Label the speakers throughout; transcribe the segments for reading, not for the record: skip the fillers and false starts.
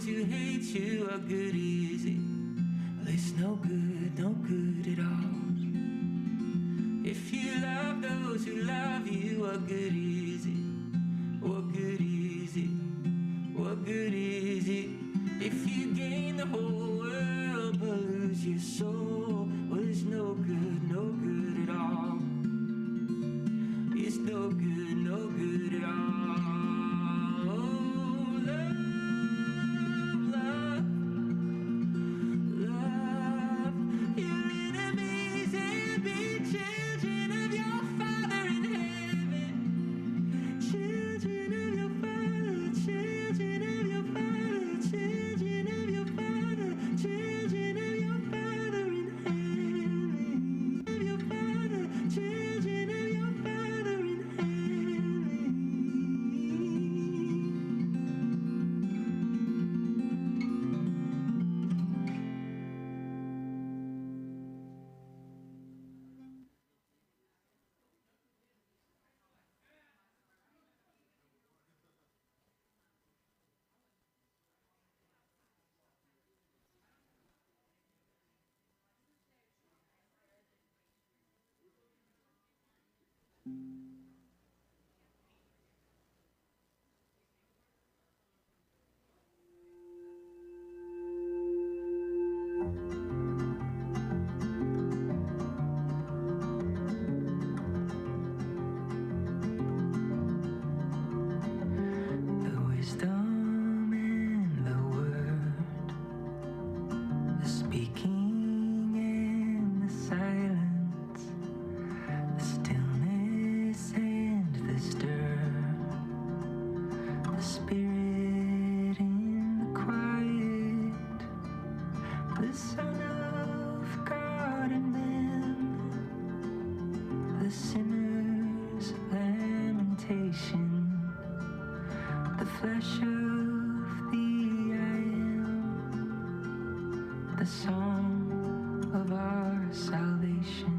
Speaker 1: those who hate you a good easy. It's no good at all. If you love those who love you a good easy. What good easy. What good easy. If you gain the whole world but lose your soul, well, it's no good at all. It's no good at all. Oh, love, love your enemies and be children of your Father in heaven. Children of your Father, children of your Father, children of your Father, children of your Father in heaven. Of your Father, children of your Father in heaven. The wisdom in the word, the speaking and the silence, the stillness and the stir, the spirit in the quiet, the Son of God in them, the sinner's lamentation, the flesh of the I am, the song of our salvation.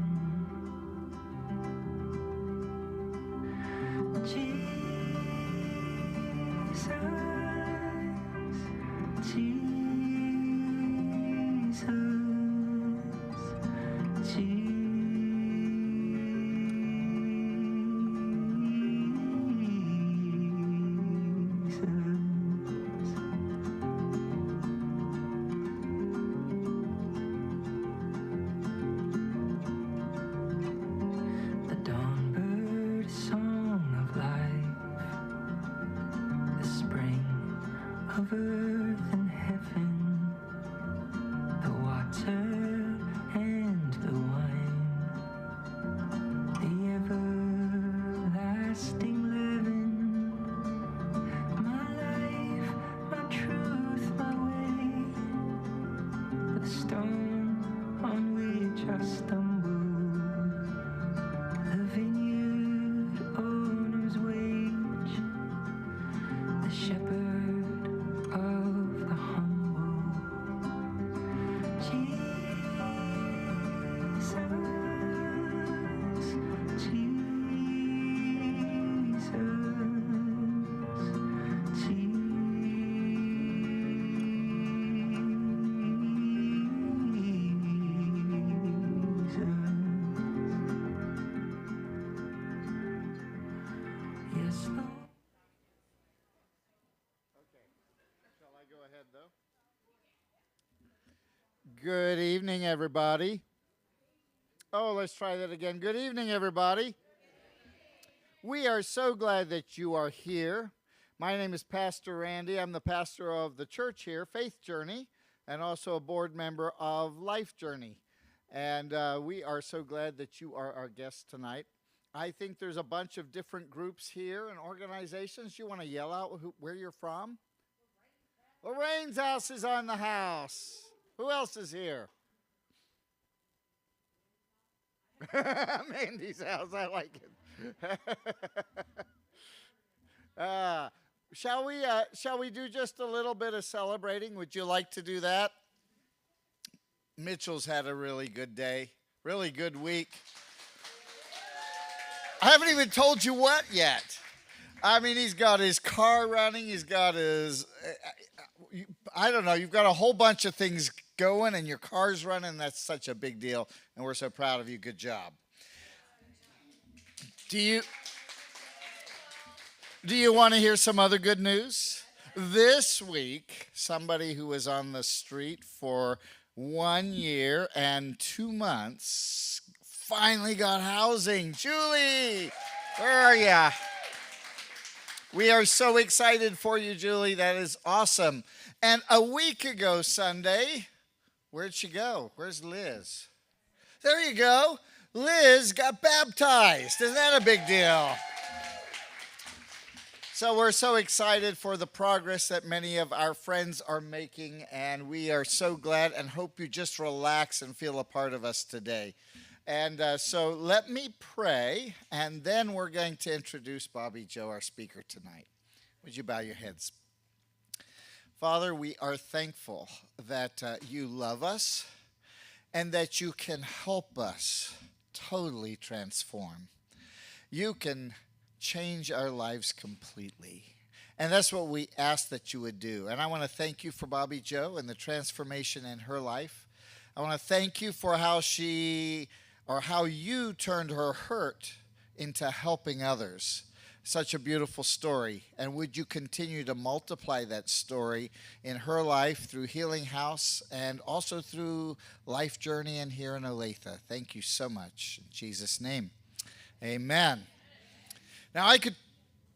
Speaker 1: The dawnbird song of life, the spring of earth and heaven, the water and the wine, the everlasting leaven, my life, my truth, my way, the stone on which I stumble, the vineyard owner's wage, the shepherd of the humble, Jesus, yes, Lord.
Speaker 2: Okay. Shall I go ahead, though? Good evening, everybody. Oh, let's try that again. Good evening, everybody. We are so glad that you are here. My name is Pastor Randy. I'm the pastor of the church here, Faith Journey, and also a board member of Life Journey. And we are so glad that you are our guest tonight. I think there's a bunch of different groups here and organizations. You want to yell out where you're from? Lorraine's house is on the house. Who else is here? Mandy's house. I like it. Shall we do just a little bit of celebrating? Would you like to do that? Mitchell's had a really good day, really good week. I haven't even told you what yet. I mean, he's got his car running. He's got his, I don't know. You've got a whole bunch of things going and your car's running. That's such a big deal. And we're so proud of you. Good job. Do you want to hear some other good news? This week, somebody who was on the street for 1 year and 2 months finally got housing. Julie, where are ya? We are so excited for you, Julie. That is awesome. And a week ago Sunday, where'd she go? Where's Liz? There you go. Liz got baptized. Isn't that a big deal? So we're so excited for the progress that many of our friends are making, and we are so glad and hope you just relax and feel a part of us today. And so let me pray, and then we're going to introduce Bobbie Joe, our speaker tonight. Would you bow your heads? Father, we are thankful that you love us and that you can help us totally transform. You can change our lives completely. And that's what we ask that you would do. And I want to thank you for Bobbie Joe and the transformation in her life. I want to thank you for how you turned her hurt into helping others. Such a beautiful story. And would you continue to multiply that story in her life through Healing House and also through Life Journey and here in Olathe. Thank you so much. In Jesus' name, amen. Now, I could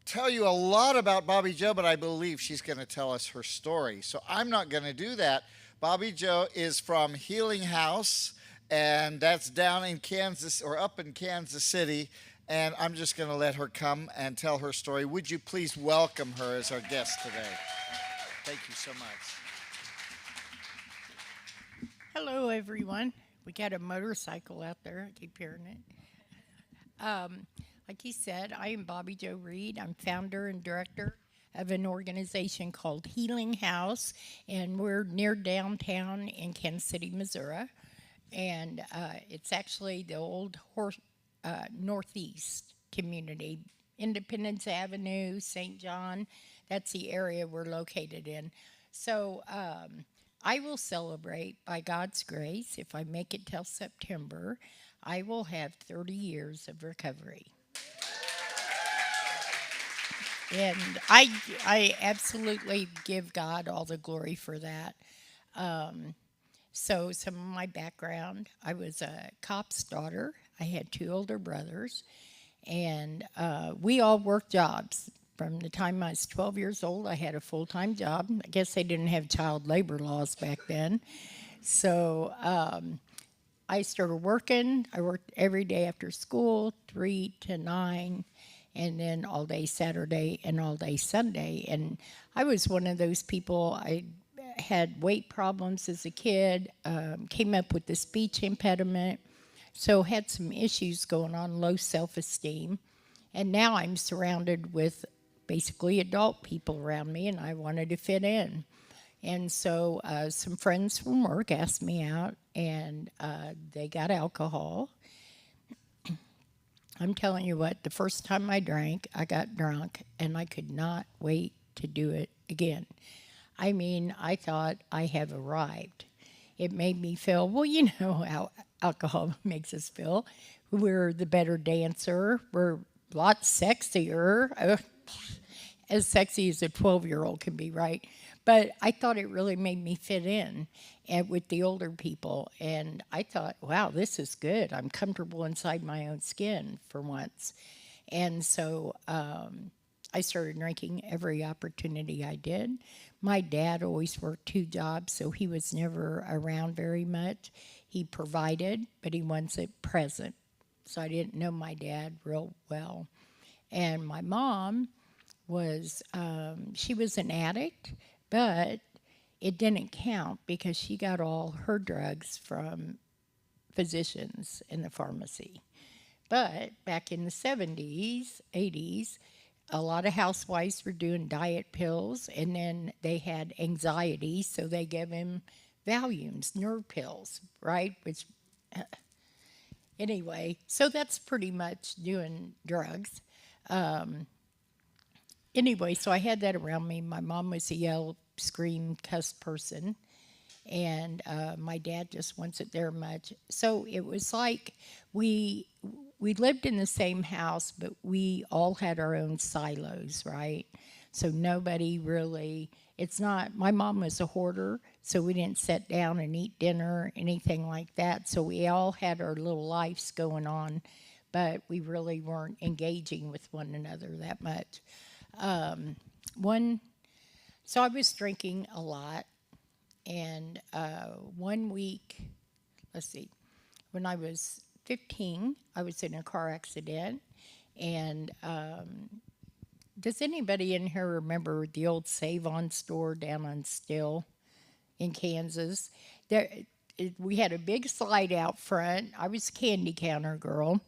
Speaker 2: tell you a lot about Bobbie Joe, but I believe she's going to tell us her story. So I'm not going to do that. Bobbie Joe is from Healing House, and that's down in Kansas or up in Kansas City. And I'm just going to let her come and tell her story. Would you please welcome her as our guest today? Thank you so much.
Speaker 3: Hello, everyone. We got a motorcycle out there. I keep hearing it. Like he said, I am Bobbie Joe Reed. I'm founder and director of an organization called Healing House, and we're near downtown in Kansas City, Missouri. And it's actually the old Northeast community, Independence Avenue, St. John. That's the area we're located in. So I will celebrate, by God's grace, if I make it till September, I will have 30 years of recovery. And I absolutely give God all the glory for that. So some of my background, I was a cop's daughter. I had 2 older brothers, and we all worked jobs. From the time I was 12 years old, I had a full-time job. I guess they didn't have child labor laws back then. So I started working. I worked every day after school, 3 to 9, and then all day Saturday and all day Sunday. And I was one of those people, I had weight problems as a kid, came up with a speech impediment, so had some issues going on, low self-esteem. And now I'm surrounded with basically adult people around me, and I wanted to fit in. And so some friends from work asked me out, and they got alcohol. I'm telling you what, the first time I drank, I got drunk, and I could not wait to do it again. I mean, I thought I have arrived. It made me feel, well, you know how alcohol makes us feel. We're the better dancer. We're a lot sexier. As sexy as a 12-year-old can be, right? But I thought it really made me fit in with the older people. And I thought, wow, this is good. I'm comfortable inside my own skin for once. And so I started drinking every opportunity I did. My dad always worked 2 jobs, so he was never around very much. He provided, but he wasn't present. So I didn't know my dad real well. And my mom was, she was an addict, but it didn't count because she got all her drugs from physicians in the pharmacy. But back in the 70s, 80s, a lot of housewives were doing diet pills, and then they had anxiety, so they gave him Valiums, nerve pills, right? Which, anyway, so that's pretty much doing drugs. Anyway, so I had that around me. My mom was a scream, cuss person. And my dad just wasn't there much. So it was like we lived in the same house, but we all had our own silos, right? So nobody really. It's not. My mom was a hoarder, so we didn't sit down and eat dinner or anything like that. So we all had our little lives going on, but we really weren't engaging with one another that much. One. So I was drinking a lot. And one week, let's see, when I was 15, I was in a car accident. And does anybody in here remember the old Save-On store down on Still in Kansas? We had a big slide out front. I was a candy counter girl.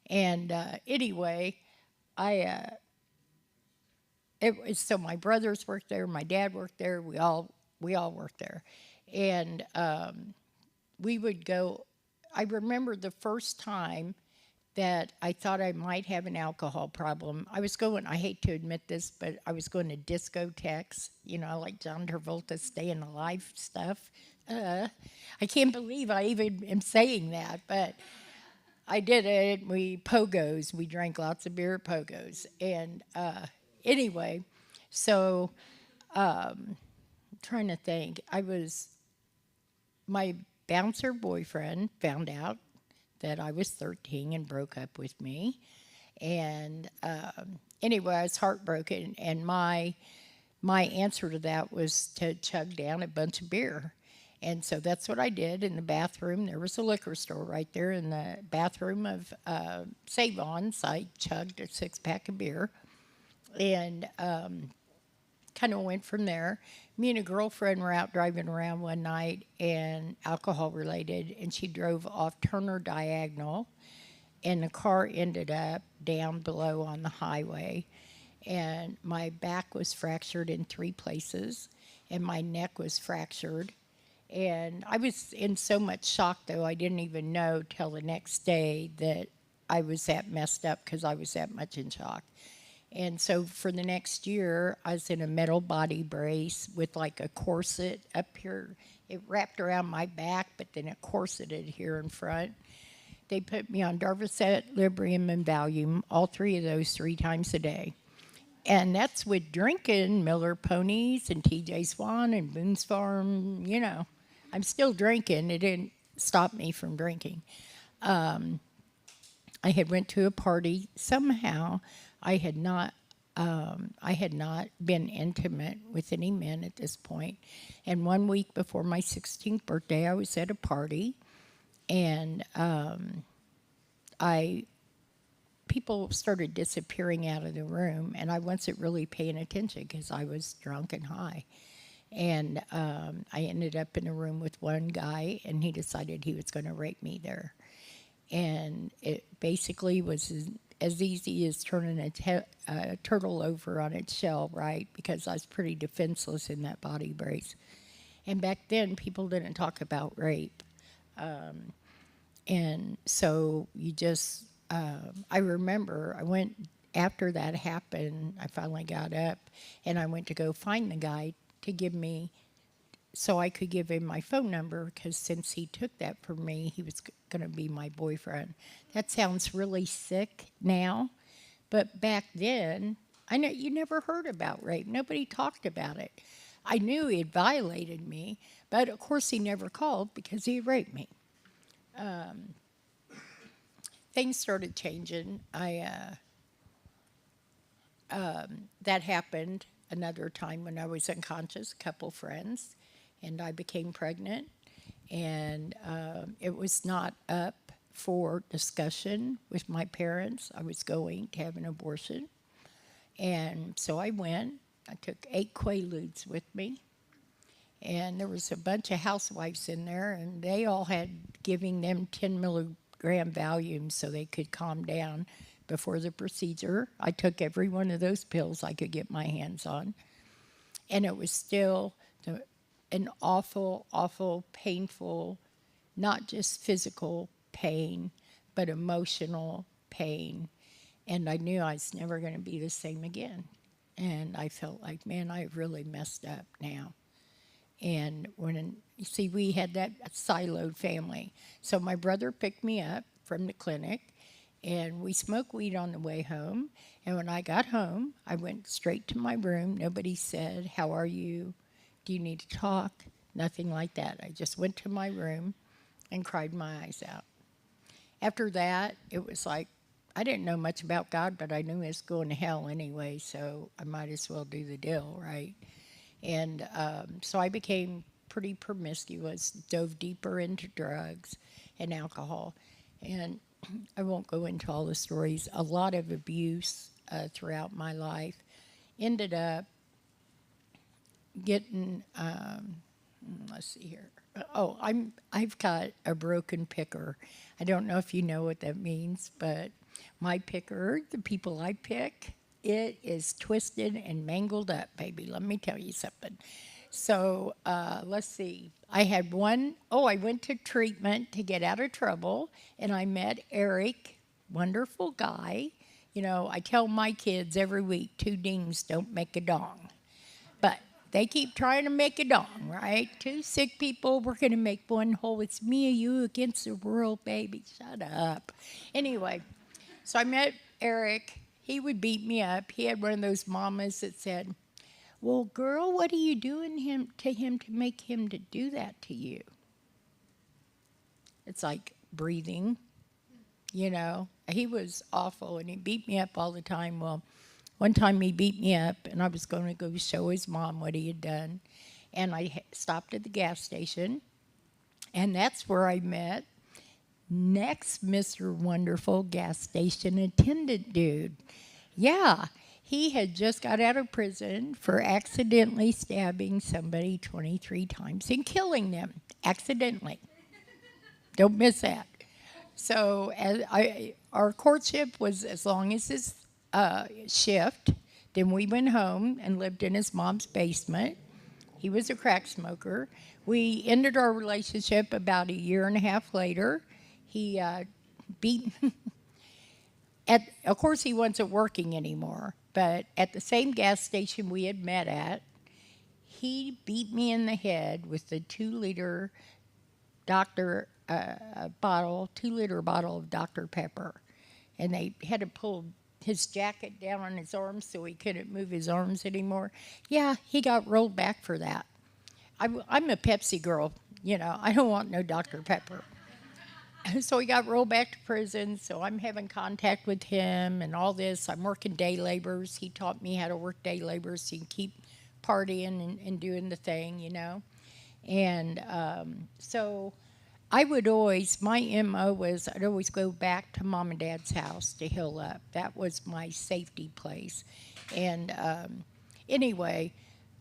Speaker 3: And anyway, I it was so my brothers worked there, my dad worked there, we all worked there, and we would go. I remember the first time that I thought I might have an alcohol problem. I was going. I hate to admit this, but I was going to discotheques. You know, like John Travolta Staying Alive stuff. I can't believe I even am saying that, but I did it. We drank lots of beer at Pogos, and anyway, so trying to think. My bouncer boyfriend found out that I was 13 and broke up with me. And anyway, I was heartbroken, and my answer to that was to chug down a bunch of beer. And so that's what I did in the bathroom. There was a liquor store right there in the bathroom of Save-On. So I chugged a 6-pack of beer and kind of went from there. Me and a girlfriend were out driving around one night, and alcohol related, and she drove off Turner Diagonal, and the car ended up down below on the highway, and my back was fractured in 3 places, and my neck was fractured. And I was in so much shock, though, I didn't even know till the next day that I was that messed up because I was that much in shock. And so for the next year, I was in a metal body brace with like a corset up here. It wrapped around my back, but then it corseted here in front. They put me on Darvocet, Librium, and Valium, all 3 of those 3 times a day. And that's with drinking Miller Ponies and TJ Swan and Boone's Farm, you know. I'm still drinking. It didn't stop me from drinking. I had went to a party. Somehow I had not been intimate with any men at this point. And 1 week before my 16th birthday, I was at a party, and people started disappearing out of the room, and I wasn't really paying attention because I was drunk and high. And I ended up in a room with one guy, and he decided he was going to rape me there. And it basically was as easy as turning a turtle over on its shell, right? Because I was pretty defenseless in that body brace. And back then, people didn't talk about rape. And so you just, I remember I went, after that happened, I finally got up, and I went to go find the guy to give me, so I could give him my phone number, because since he took that from me, he was going to be my boyfriend. That sounds really sick now, but back then, I know you never heard about rape. Nobody talked about it. I knew he had violated me, but of course he never called because he had raped me. Things started changing. That happened another time when I was unconscious, a couple friends, and I became pregnant, and it was not up for discussion with my parents. I was going to have an abortion, and so I went. I took 8 Quaaludes with me, and there was a bunch of housewives in there, and they all had giving them 10 milligram Valium so they could calm down before the procedure. I took every one of those pills I could get my hands on, and it was still an awful, awful, painful, not just physical pain, but emotional pain. And I knew I was never going to be the same again. and I felt like, man, I really messed up now. And when you see, we had that siloed family. So my brother picked me up from the clinic, and we smoked weed on the way home. And when I got home, I went straight to my room. Nobody said, "How are you? Do you need to talk?" Nothing like that. I just went to my room and cried my eyes out. After that, it was like, I didn't know much about God, but I knew he was going to hell anyway, so I might as well do the deal, right? And so I became pretty promiscuous, dove deeper into drugs and alcohol. And I won't go into all the stories. A lot of abuse throughout my life. Ended up getting, let's see here. Oh, I've got a broken picker. I don't know if you know what that means, but my picker, the people I pick, it is twisted and mangled up, baby. Let me tell you something. So let's see. I went to treatment to get out of trouble, and I met Eric, wonderful guy. You know, I tell my kids every week, 2 dings don't make a dong. But they keep trying to make a dong, right? 2 sick people, we're going to make one whole. It's me and you against the world, baby. Shut up. Anyway, so I met Eric. He would beat me up. He had one of those mamas that said, "Well, girl, what are you doing to him to make him to do that to you?" It's like breathing, you know. He was awful, and he beat me up all the time. Well, one time he beat me up, and I was going to go show his mom what he had done. And I stopped at the gas station, and that's where I met next Mr. Wonderful gas station attendant dude. Yeah, he had just got out of prison for accidentally stabbing somebody 23 times and killing them accidentally. Don't miss that. So our courtship was as long as his shift. Then we went home and lived in his mom's basement. He was a crack smoker. We ended our relationship about a year and a half later. He beat. Of course, he wasn't working anymore. But at the same gas station we had met at, he beat me in the head with the 2-liter bottle, 2-liter bottle of Dr. Pepper, and they had to pull his jacket down on his arms so he couldn't move his arms anymore. Yeah, he got rolled back for that. I'm a Pepsi girl, you know. I don't want no Dr. Pepper. So he got rolled back to prison, so I'm having contact with him and all this. I'm working day labors. He taught me how to work day labors so you can keep partying and doing the thing, you know. And so I would always, my MO was I'd always go back to Mom and Dad's house to heal up. That was my safety place. And anyway,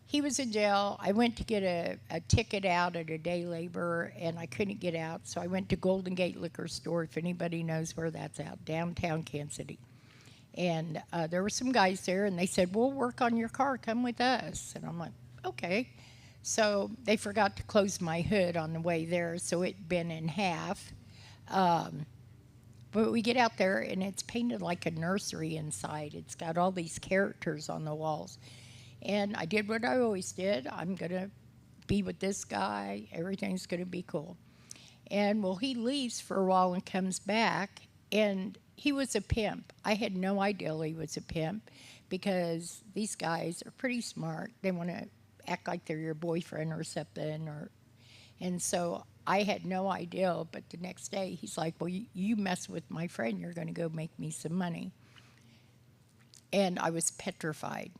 Speaker 3: he was in jail. I went to get a ticket out at a day labor, and I couldn't get out. So I went to Golden Gate Liquor Store, if anybody knows where that's at, downtown Kansas City. And there were some guys there, and they said, "We'll work on your car. Come with us." And I'm like, okay. So they forgot to close my hood on the way there, so it bent in half. But we get out there, and it's painted like a nursery inside. It's got all these characters on the walls. And I did what I always did. I'm going to be with this guy. Everything's going to be cool. And, well, he leaves for a while and comes back, and he was a pimp. I had no idea he was a pimp because these guys are pretty smart. They want to act like they're your boyfriend or something. And so I had no idea, but the next day he's like, "Well, you mess with my friend, you're going to go make me some money." And I was petrified.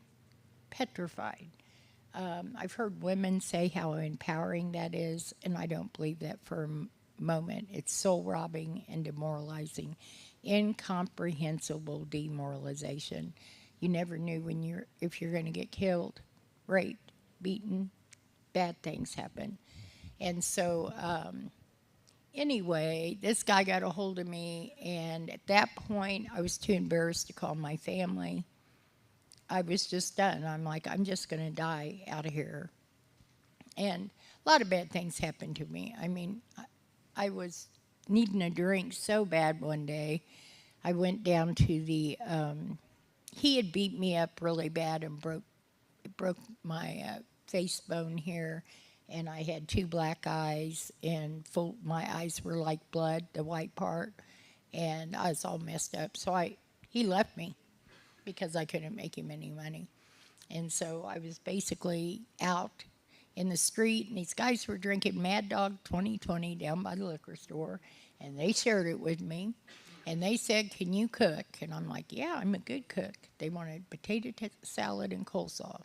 Speaker 3: I've heard women say how empowering that is, and I don't believe that for a moment. It's soul-robbing and demoralizing, incomprehensible demoralization. You never knew if you're going to get killed, raped, beaten, bad things happen. And so anyway, this guy got a hold of me, and at that point, I was too embarrassed to call my family. I was just done. I'm like, I'm just going to die out of here. And a lot of bad things happened to me. I mean, I was needing a drink so bad one day. I went down to the he had beat me up really bad and broke my face bone here, and I had 2 black eyes, and my eyes were like blood, the white part, and I was all messed up. So he left me because I couldn't make him any money. And so I was basically out in the street, and these guys were drinking Mad Dog 2020 down by the liquor store, and they shared it with me. And they said, "Can you cook?" And I'm like, "Yeah, I'm a good cook." They wanted potato salad and coleslaw.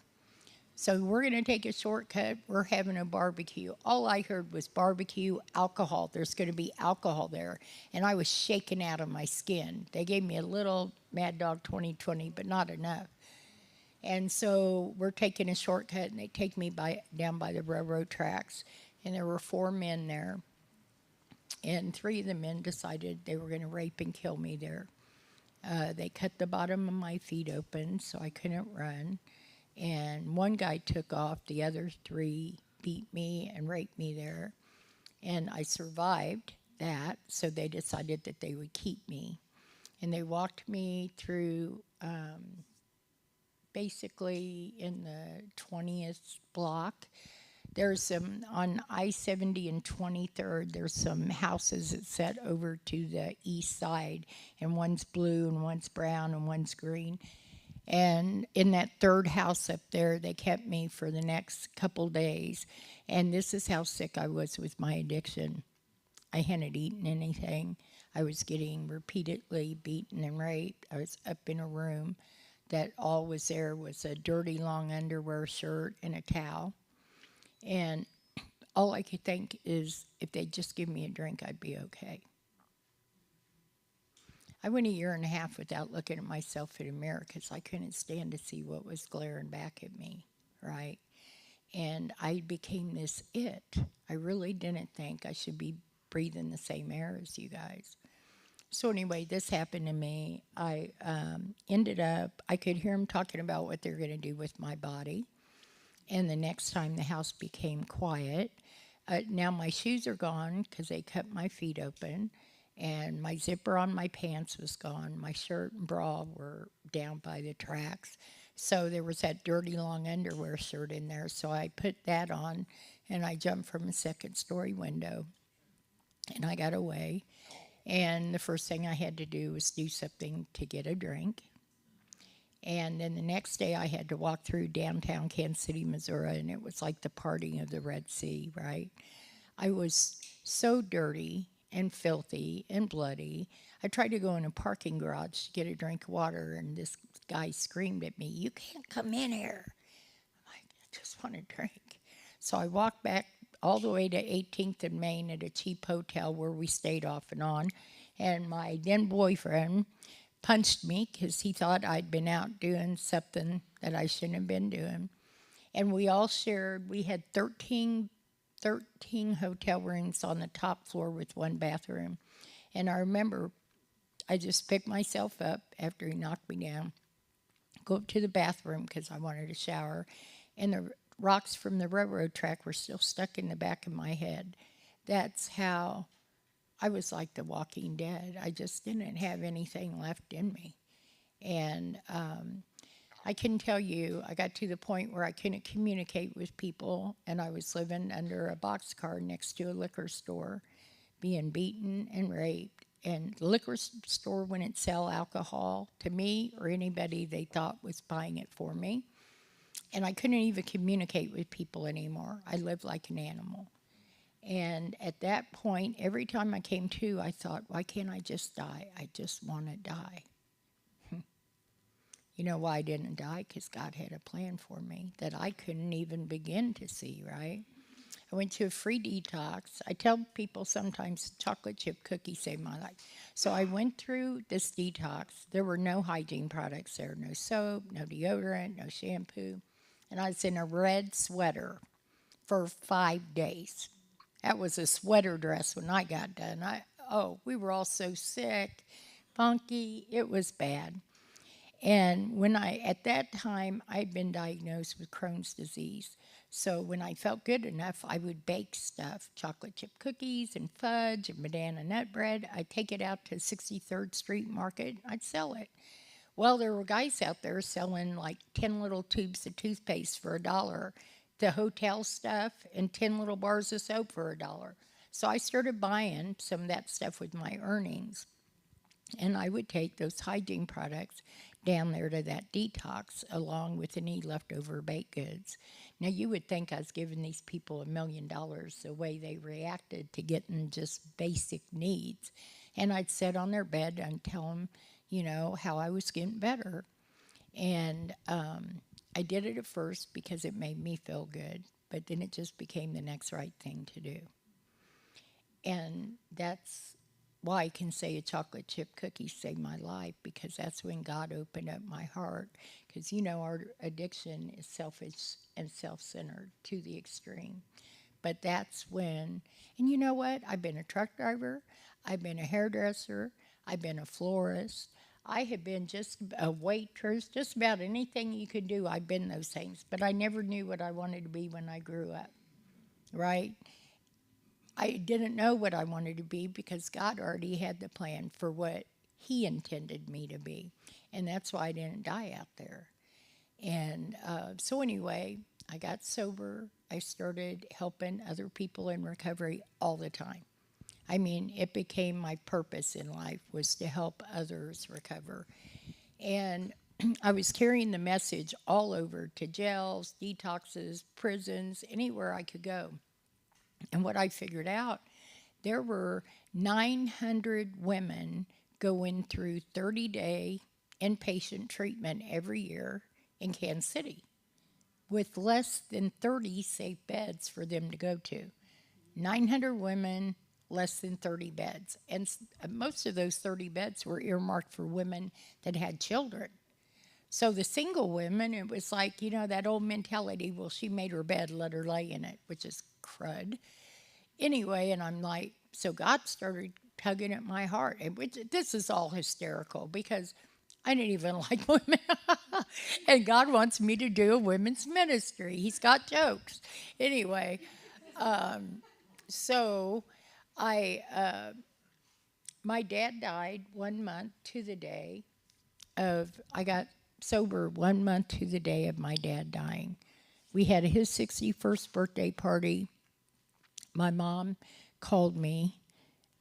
Speaker 3: So we're going to take a shortcut. We're having a barbecue. All I heard was barbecue, alcohol. There's going to be alcohol there. And I was shaking out of my skin. They gave me a little Mad Dog 2020, but not enough. And so we're taking a shortcut, and they take me down by the railroad tracks. And there were 4 men there. And 3 of the men decided they were going to rape and kill me there. They cut the bottom of my feet open so I couldn't run. And 1 guy took off. The other 3 beat me and raped me there. And I survived that, so they decided that they would keep me. And they walked me through basically in the 20th block. There's some, on I-70 and 23rd, there's some houses that set over to the east side, and one's blue and one's brown and one's green. And in that 3rd house up there, they kept me for the next couple days. And this is how sick I was with my addiction. I hadn't eaten anything. I was getting repeatedly beaten and raped. I was up in a room that all was there was a dirty long underwear shirt and a towel. And all I could think is if they'd just give me a drink, I'd be okay. I went 1.5 years without looking at myself in a mirror because I couldn't stand to see what was glaring back at me, right? And I became this it. I really didn't think I should be breathing the same air as you guys. So anyway, this happened to me. I ended up, I could hear them talking about what they're going to do with my body. And the next time the house became quiet. Now my shoes are gone because they cut my feet open. And my zipper on my pants was gone. My shirt and bra were down by the tracks. So there was that dirty long underwear shirt in there. So I put that on, and I jumped from a 2nd-story window. And I got away. And the first thing I had to do was do something to get a drink. And then the next day I had to walk through downtown Kansas City, Missouri, and it was like the parting of the Red Sea, right? I was so dirty and filthy and bloody. I tried to go in a parking garage to get a drink of water, and this guy screamed at me, "You can't come in here." I just want a drink. So I walked back all the way to 18th and Main at a cheap hotel where we stayed off and on, and my then boyfriend punched me because he thought I'd been out doing something that I shouldn't have been doing. And we all shared, we had 13 hotel rooms on the top floor with 1 bathroom. And I remember I just picked myself up after he knocked me down, go up to the bathroom because I wanted a shower, and the rocks from the railroad track were still stuck in the back of my head. That's how I was like the Walking Dead. I just didn't have anything left in me. And I can tell you, I got to the point where I couldn't communicate with people, and I was living under a boxcar next to a liquor store, being beaten and raped. And the liquor store wouldn't sell alcohol to me or anybody they thought was buying it for me. And I couldn't even communicate with people anymore. I lived like an animal. And at that point, every time I came to, I thought, why can't I just die? I just want to die. You know why I didn't die? Because God had a plan for me that I couldn't even begin to see, right? I went to a free detox. I tell people sometimes chocolate chip cookies saved my life. So I went through this detox. There were no hygiene products there, no soap, no deodorant, no shampoo. And I was in a red sweater for 5 days. That was a sweater dress when I got done. We were all so sick, funky. It was bad. And at that time, I'd been diagnosed with Crohn's disease. So when I felt good enough, I would bake stuff, chocolate chip cookies and fudge and banana nut bread. I'd take it out to 63rd Street Market. I'd sell it. Well, there were guys out there selling like 10 little tubes of toothpaste for $1, the hotel stuff, and 10 little bars of soap for $1. So I started buying some of that stuff with my earnings. And I would take those hygiene products down there to that detox along with any leftover baked goods. Now, you would think I was giving these people $1 million the way they reacted to getting just basic needs. And I'd sit on their bed and tell them, how I was getting better. And I did it at first because it made me feel good, but then it just became the next right thing to do. And that's why I can say a chocolate chip cookie saved my life, because that's when God opened up my heart. Because, our addiction is selfish and self-centered to the extreme. But that's when, and you know what? I've been a truck driver. I've been a hairdresser. I've been a florist. I have been just a waitress, just about anything you could do. I've been those things. But I never knew what I wanted to be when I grew up, right? I didn't know what I wanted to be because God already had the plan for what He intended me to be. And that's why I didn't die out there. And so anyway, I got sober. I started helping other people in recovery all the time. I mean, it became my purpose in life was to help others recover. And I was carrying the message all over to jails, detoxes, prisons, anywhere I could go. And what I figured out, there were 900 women going through 30-day inpatient treatment every year in Kansas City with less than 30 safe beds for them to go to. 900 women, less than 30 beds. And most of those 30 beds were earmarked for women that had children. So the single women, it was like, that old mentality, well, she made her bed, let her lay in it, which is crud. Anyway, and I'm like, so God started tugging at my heart. And this is all hysterical because I didn't even like women. And God wants me to do a women's ministry. He's got jokes. Anyway, so my dad died 1 month to the day I got sober 1 month to the day of my dad dying. We had his 61st birthday party. My mom called me.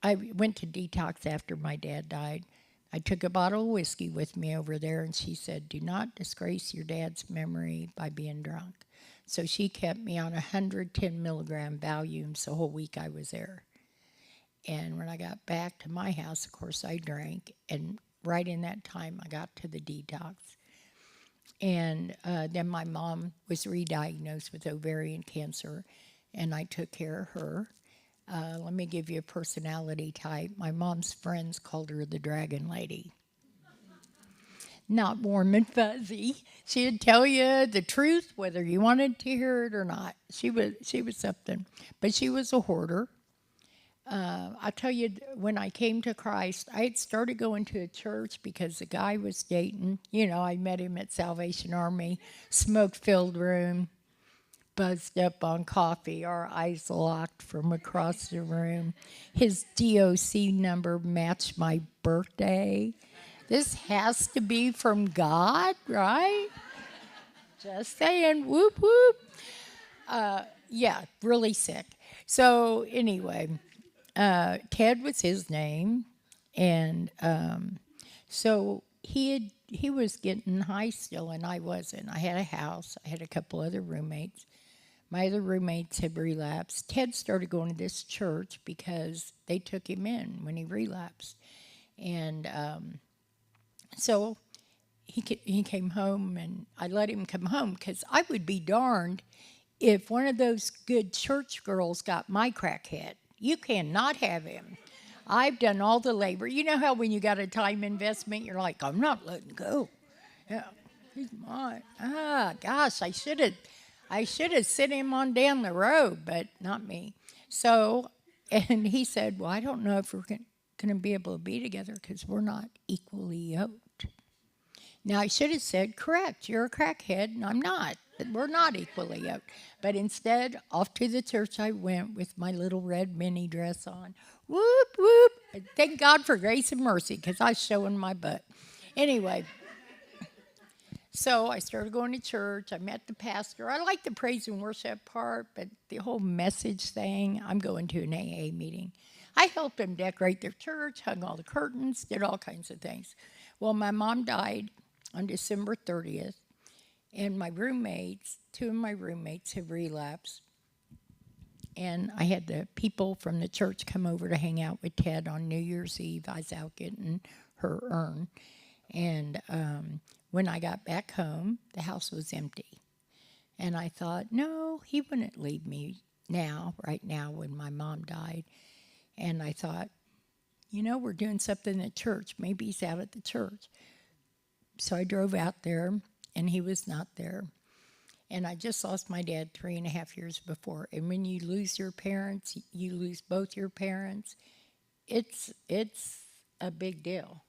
Speaker 3: I went to detox after my dad died. I took a bottle of whiskey with me over there, and she said, do not disgrace your dad's memory by being drunk. So she kept me on 110 milligram Valiums the whole week I was there. And when I got back to my house, of course, I drank. And right in that time, I got to the detox. And then my mom was re-diagnosed with ovarian cancer, and I took care of her. Let me give you a personality type. My mom's friends called her the Dragon Lady. Not warm and fuzzy. She'd tell you the truth, whether you wanted to hear it or not. She was something. But she was a hoarder. I tell you, when I came to Christ, I had started going to a church because the guy was dating. I met him at Salvation Army, smoke-filled room, buzzed up on coffee, our eyes locked from across the room. His DOC number matched my birthday. This has to be from God, right? Just saying, whoop, whoop. Yeah, really sick. So anyway, Ted was his name, and so he was getting high still, and I wasn't. I had a house. I had a couple other roommates. My other roommates had relapsed. Ted started going to this church because they took him in when he relapsed. And so he came home, and I let him come home because I would be darned if one of those good church girls got my crackhead. You cannot have him. I've done all the labor. You know how when you got a time investment, you're like, I'm not letting go. Yeah, he's mine. Gosh, I should have sent him on down the road, but not me. So, and he said, well, I don't know if we're going to be able to be together because we're not equally yoked. Now, I should have said, correct, you're a crackhead, and I'm not. We're not equally yoked. But instead, off to the church I went with my little red mini dress on. Whoop, whoop. And thank God for grace and mercy because I was showing my butt. Anyway, So I started going to church. I met the pastor. I like the praise and worship part, but the whole message thing, I'm going to an AA meeting. I helped them decorate their church, hung all the curtains, did all kinds of things. Well, my mom died on December 30th, and my roommates, two of my roommates have relapsed. And I had the people from the church come over to hang out with Ted on New Year's Eve. I was out getting her urn. And when I got back home, the house was empty. And I thought, no, he wouldn't leave me right now when my mom died. And I thought, we're doing something at church. Maybe he's out at the church. So I drove out there, and he was not there. And I just lost my dad 3.5 years before. And when you lose your parents, you lose both your parents. It's a big deal.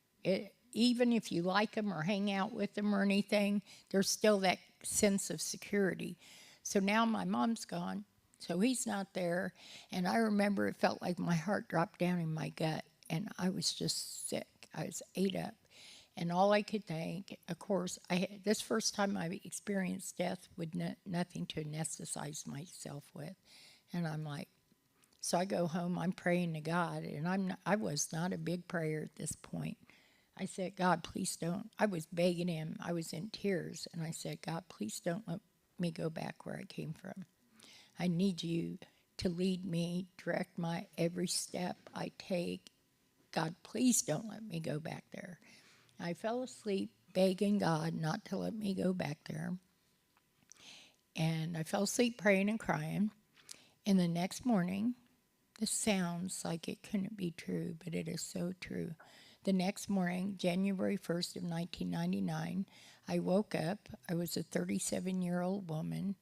Speaker 3: Even if you like them or hang out with them or anything, there's still that sense of security. So now my mom's gone, so he's not there. And I remember it felt like my heart dropped down in my gut, and I was just sick. I was ate up. And all I could think, of course, this first time I experienced death with nothing to anesthetize myself with. And I'm like, so I go home, I'm praying to God, and I was not a big prayer at this point. I said, God, please don't. I was begging him. I was in tears. And I said, God, please don't let me go back where I came from. I need you to lead me, direct my every step I take. God, please don't let me go back there. I fell asleep begging God not to let me go back there. And I fell asleep praying and crying. And the next morning, this sounds like it couldn't be true, but it is so true. The next morning, January 1st of 1999, I woke up. I was a 37-year-old woman,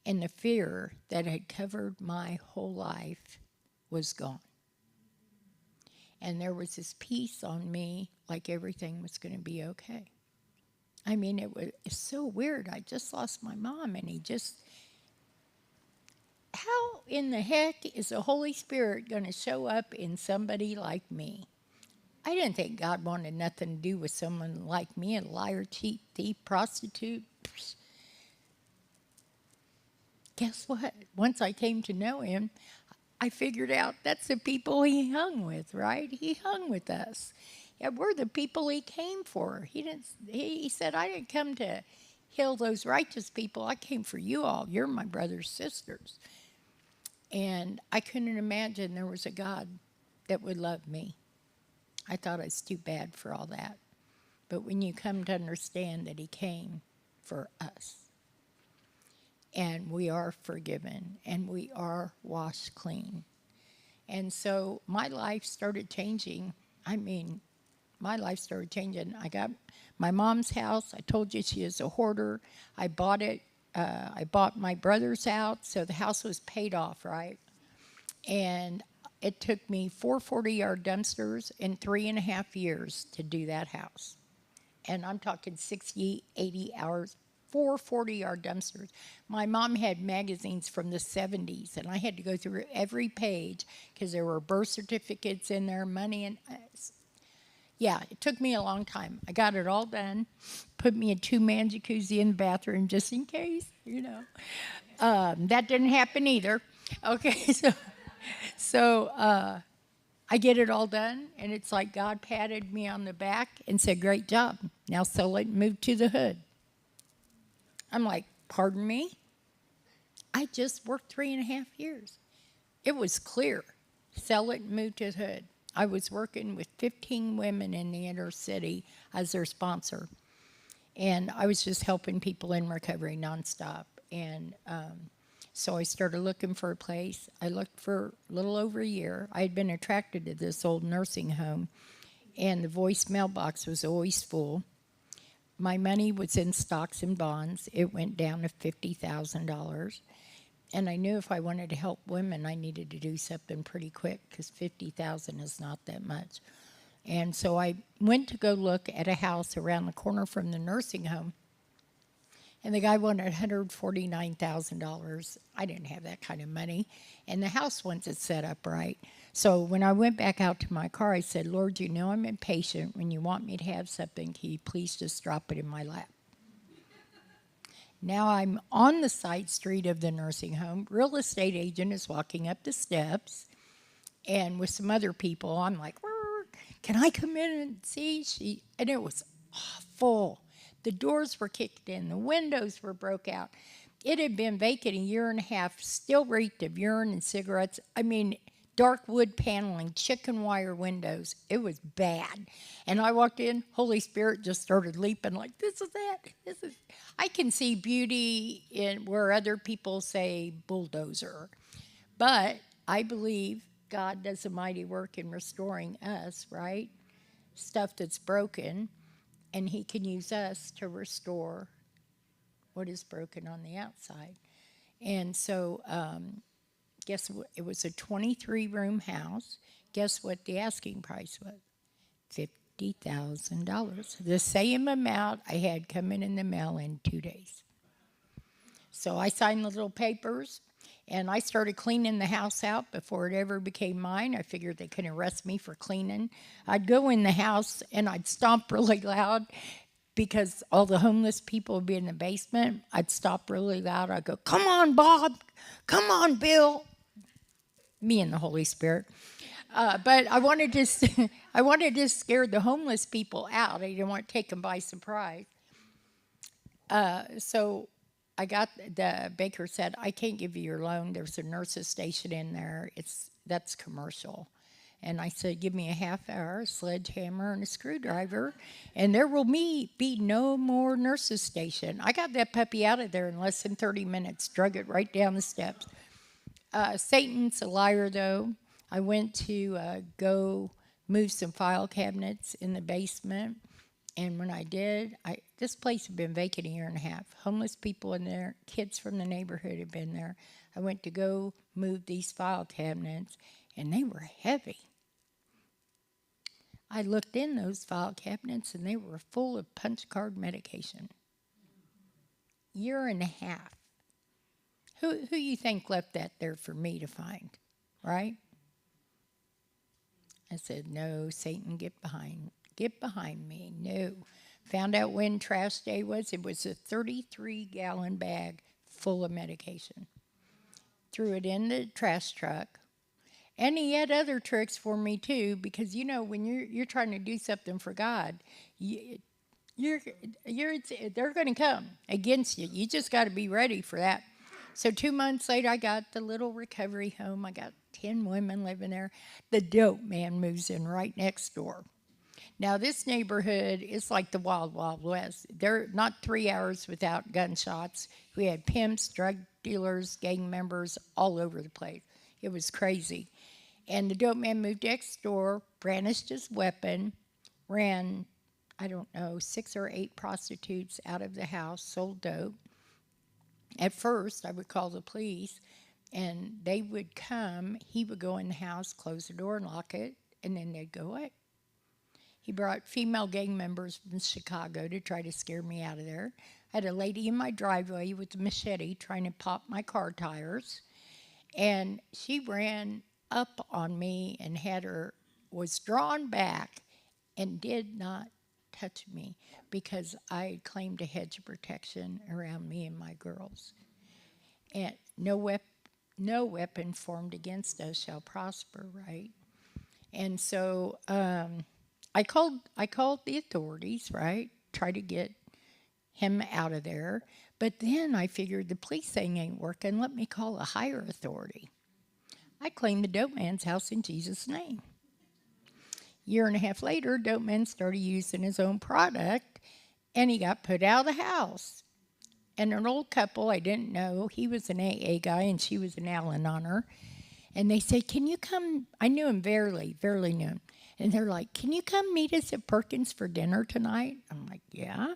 Speaker 3: and the fear that had covered my whole life was gone. And there was this peace on me, like everything was going to be okay. I mean, it's so weird. I just lost my mom, and how in the heck is the Holy Spirit going to show up in somebody like me? I didn't think God wanted nothing to do with someone like me, a liar, cheat, thief, prostitute. Guess what? Once I came to know him, I figured out that's the people he hung with, right? He hung with us. Yeah, we're the people he came for. He said, I didn't come to heal those righteous people. I came for you all. You're my brothers, sisters. And I couldn't imagine there was a God that would love me. I thought I was too bad for all that. But when you come to understand that he came for us, and we are forgiven, and we are washed clean. And so my life started changing. My life started changing. I got my mom's house. I told you she is a hoarder. I bought it. I bought my brother's out, so the house was paid off, right? And it took me 4 40-yard dumpsters in 3.5 years to do that house. And I'm talking 60, 80 hours, 4 40-yard dumpsters. My mom had magazines from the 70s, and I had to go through every page because there were birth certificates in there, money, and yeah, it took me a long time. I got it all done, put me a 2-man jacuzzi in the bathroom just in case, That didn't happen either. Okay, so I get it all done, and it's like God patted me on the back and said, great job. Now sell it and move to the hood. I'm like, pardon me? I just worked 3.5 years. It was clear. Sell it and move to the hood. I was working with 15 women in the inner city as their sponsor. And I was just helping people in recovery nonstop. And so I started looking for a place. I looked for a little over a year. I had been attracted to this old nursing home, and the voicemail box was always full. My money was in stocks and bonds. It went down to $50,000. And I knew if I wanted to help women, I needed to do something pretty quick because $50,000 is not that much. And so I went to go look at a house around the corner from the nursing home. And the guy wanted $149,000. I didn't have that kind of money. And the house wasn't set up right. So when I went back out to my car, I said, Lord, I'm impatient. When you want me to have something, can you please just drop it in my lap? Now I'm on the side street of the nursing home. Real estate agent is walking up the steps, and with some other people, I'm like, can I come in and see? And it was full. The doors were kicked in. The windows were broke out. It had been vacant a year and a half, still reeked of urine and cigarettes. I mean, dark wood paneling, chicken wire windows. It was bad. And I walked in, Holy Spirit just started leaping like, this is it. I can see beauty in where other people say bulldozer. But I believe God does a mighty work in restoring us, right? Stuff that's broken, and he can use us to restore what is broken on the outside. And so, guess what? It was a 23-room house. Guess what the asking price was? $50,000. The same amount I had coming in the mail in 2 days. So I signed the little papers, and I started cleaning the house out before it ever became mine. I figured they couldn't arrest me for cleaning. I'd go in the house, and I'd stomp really loud because all the homeless people would be in the basement. I'd stop really loud. I'd go, come on, Bob. Come on, Bill. Me and the Holy Spirit. But I wanted to scare the homeless people out. I didn't want to take them by surprise. So the baker said, I can't give you your loan. There's a nurse's station in there. That's commercial. And I said, give me a half hour, a sledgehammer, and a screwdriver, and there will be no more nurse's station. I got that puppy out of there in less than 30 minutes, drug it right down the steps. Satan's a liar, though. I went to go move some file cabinets in the basement, and when I did, this place had been vacant a year and a half. Homeless people in there, kids from the neighborhood had been there. I went to go move these file cabinets, and they were heavy. I looked in those file cabinets, and they were full of punch card medication. Year and a half. Who you think left that there for me to find, right? I said, no, Satan, get behind me. No. Found out when trash day was. It was a 33-gallon bag full of medication. Threw it in the trash truck. And he had other tricks for me, too, because, when you're trying to do something for God, they're going to come against you. You just got to be ready for that. So 2 months later, I got the little recovery home. I got 10 women living there. The dope man moves in right next door. Now, this neighborhood is like the Wild Wild West. They're not 3 hours without gunshots. We had pimps, drug dealers, gang members all over the place. It was crazy. And the dope man moved next door, brandished his weapon, ran, 6 or 8 prostitutes out of the house, sold dope. At first, I would call the police, and they would come. He would go in the house, close the door, and lock it, and then they'd go away. He brought female gang members from Chicago to try to scare me out of there. I had a lady in my driveway with a machete trying to pop my car tires, and she ran up on me and was drawn back and did not touch me because I claimed a hedge of protection around me and my girls. And no weapon formed against us shall prosper, right? And so I called the authorities, right? Try to get him out of there. But then I figured the police thing ain't working. Let me call a higher authority. I claimed the dope man's house in Jesus' name. Year and a half later, dope man started using his own product, and he got put out of the house. And an old couple I didn't know, he was an AA guy, and she was an Al-Anoner. And they said, can you come? I knew him barely knew him. And they're like, can you come meet us at Perkins for dinner tonight? I'm like, yeah.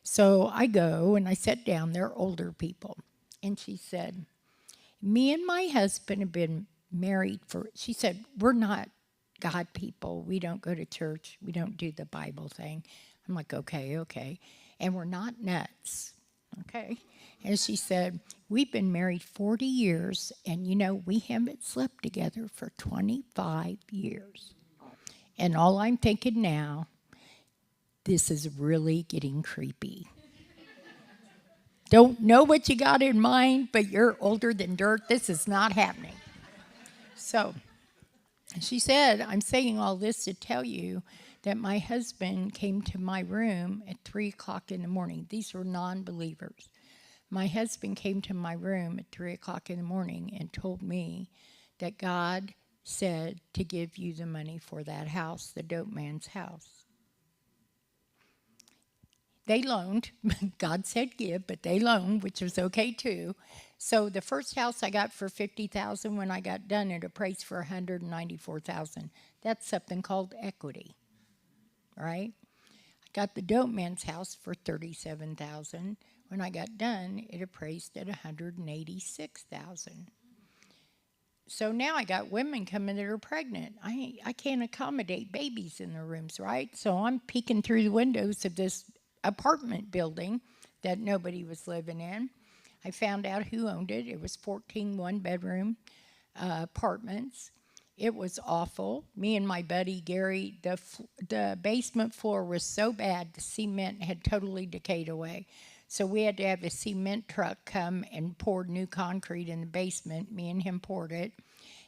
Speaker 3: So I go, and I sit down. They're older people. And she said, me and my husband have been married she said, we're not God people. We don't go to church. We don't do the Bible thing. I'm like, okay. And we're not nuts. Okay. And she said, we've been married 40 years, and we haven't slept together for 25 years. And all I'm thinking now, this is really getting creepy. don't know what you got in mind, but you're older than dirt. This is not happening. So she said, I'm saying all this to tell you that my husband came to my room at 3 o'clock in the morning. These were non-believers. My husband came to my room at 3 o'clock in the morning and told me that God said to give you the money for that house, the dope man's house. They loaned. God said give, but they loaned, which was okay too. So the first house I got for $50,000, when I got done, it appraised for $194,000. That's something called equity, right? I got the dope man's house for $37,000. When I got done, it appraised at $186,000. So now I got women coming that are pregnant. I can't accommodate babies in their rooms, right? So I'm peeking through the windows of this apartment building that nobody was living in. I found out who owned it. It was 14 one-bedroom apartments. It was awful. Me and my buddy Gary, the basement floor was so bad, the cement had totally decayed away. So we had to have a cement truck come and pour new concrete in the basement. Me and him poured it.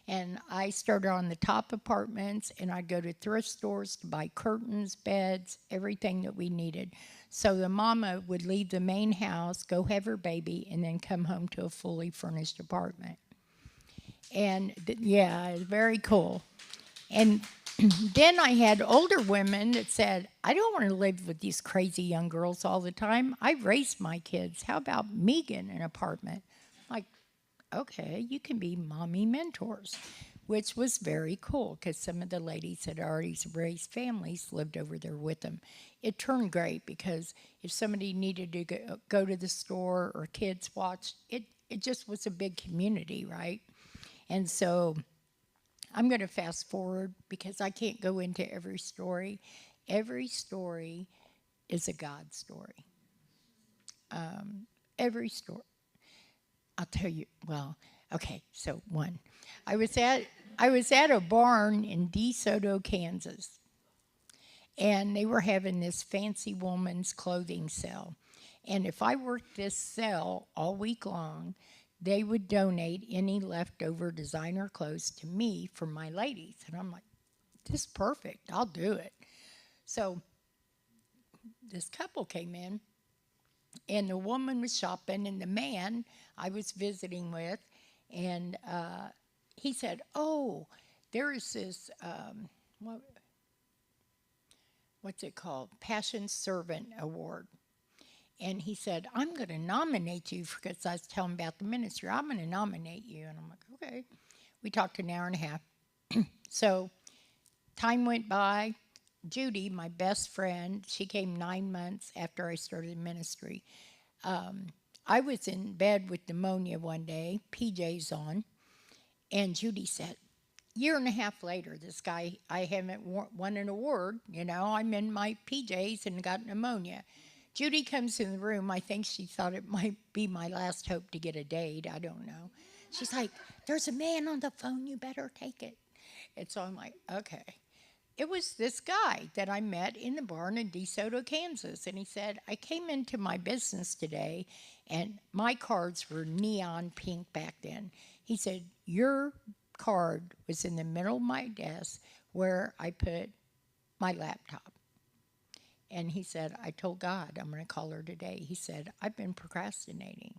Speaker 3: And I started on the top apartments, and I'd go to thrift stores to buy curtains, beds, everything that we needed. So the mama would leave the main house, go have her baby, and then come home to a fully furnished apartment. And yeah, very cool. And then I had older women that said, I don't want to live with these crazy young girls all the time. I raised my kids. How about me getting an apartment? Like, okay, you can be mommy mentors, which was very cool because some of the ladies that already raised families lived over there with them. It turned great because if somebody needed to go to the store or kids watched, it just was a big community, right? And so I'm going to fast forward because I can't go into every story. Every story is a God story. Every story. I'll tell you, well, okay, so one. I was at a barn in DeSoto, Kansas, and they were having this fancy woman's clothing sale. And if I worked this sale all week long, they would donate any leftover designer clothes to me for my ladies. And I'm like, this is perfect. I'll do it. So this couple came in, and the woman was shopping, and the man I was visiting with, and he said, oh, there is this, what's it called? Passion Servant Award. And he said, I'm going to nominate you because I was telling him about the ministry. I'm going to nominate you. And I'm like, okay. We talked an hour and a half. So time went by. Judy, my best friend, she came 9 months after I started ministry. I was in bed with pneumonia one day, PJs on, and Judy said, year and a half later, this guy, I haven't won an award, I'm in my PJs and got pneumonia. Judy comes in the room. I think she thought it might be my last hope to get a date. I don't know. She's like, there's a man on the phone. You better take it. And so I'm like, okay. It was this guy that I met in the barn in DeSoto, Kansas. And he said, I came into my business today, and my cards were neon pink back then. He said, your card was in the middle of my desk where I put my laptop. And he said, I told God I'm going to call her today. He said, I've been procrastinating.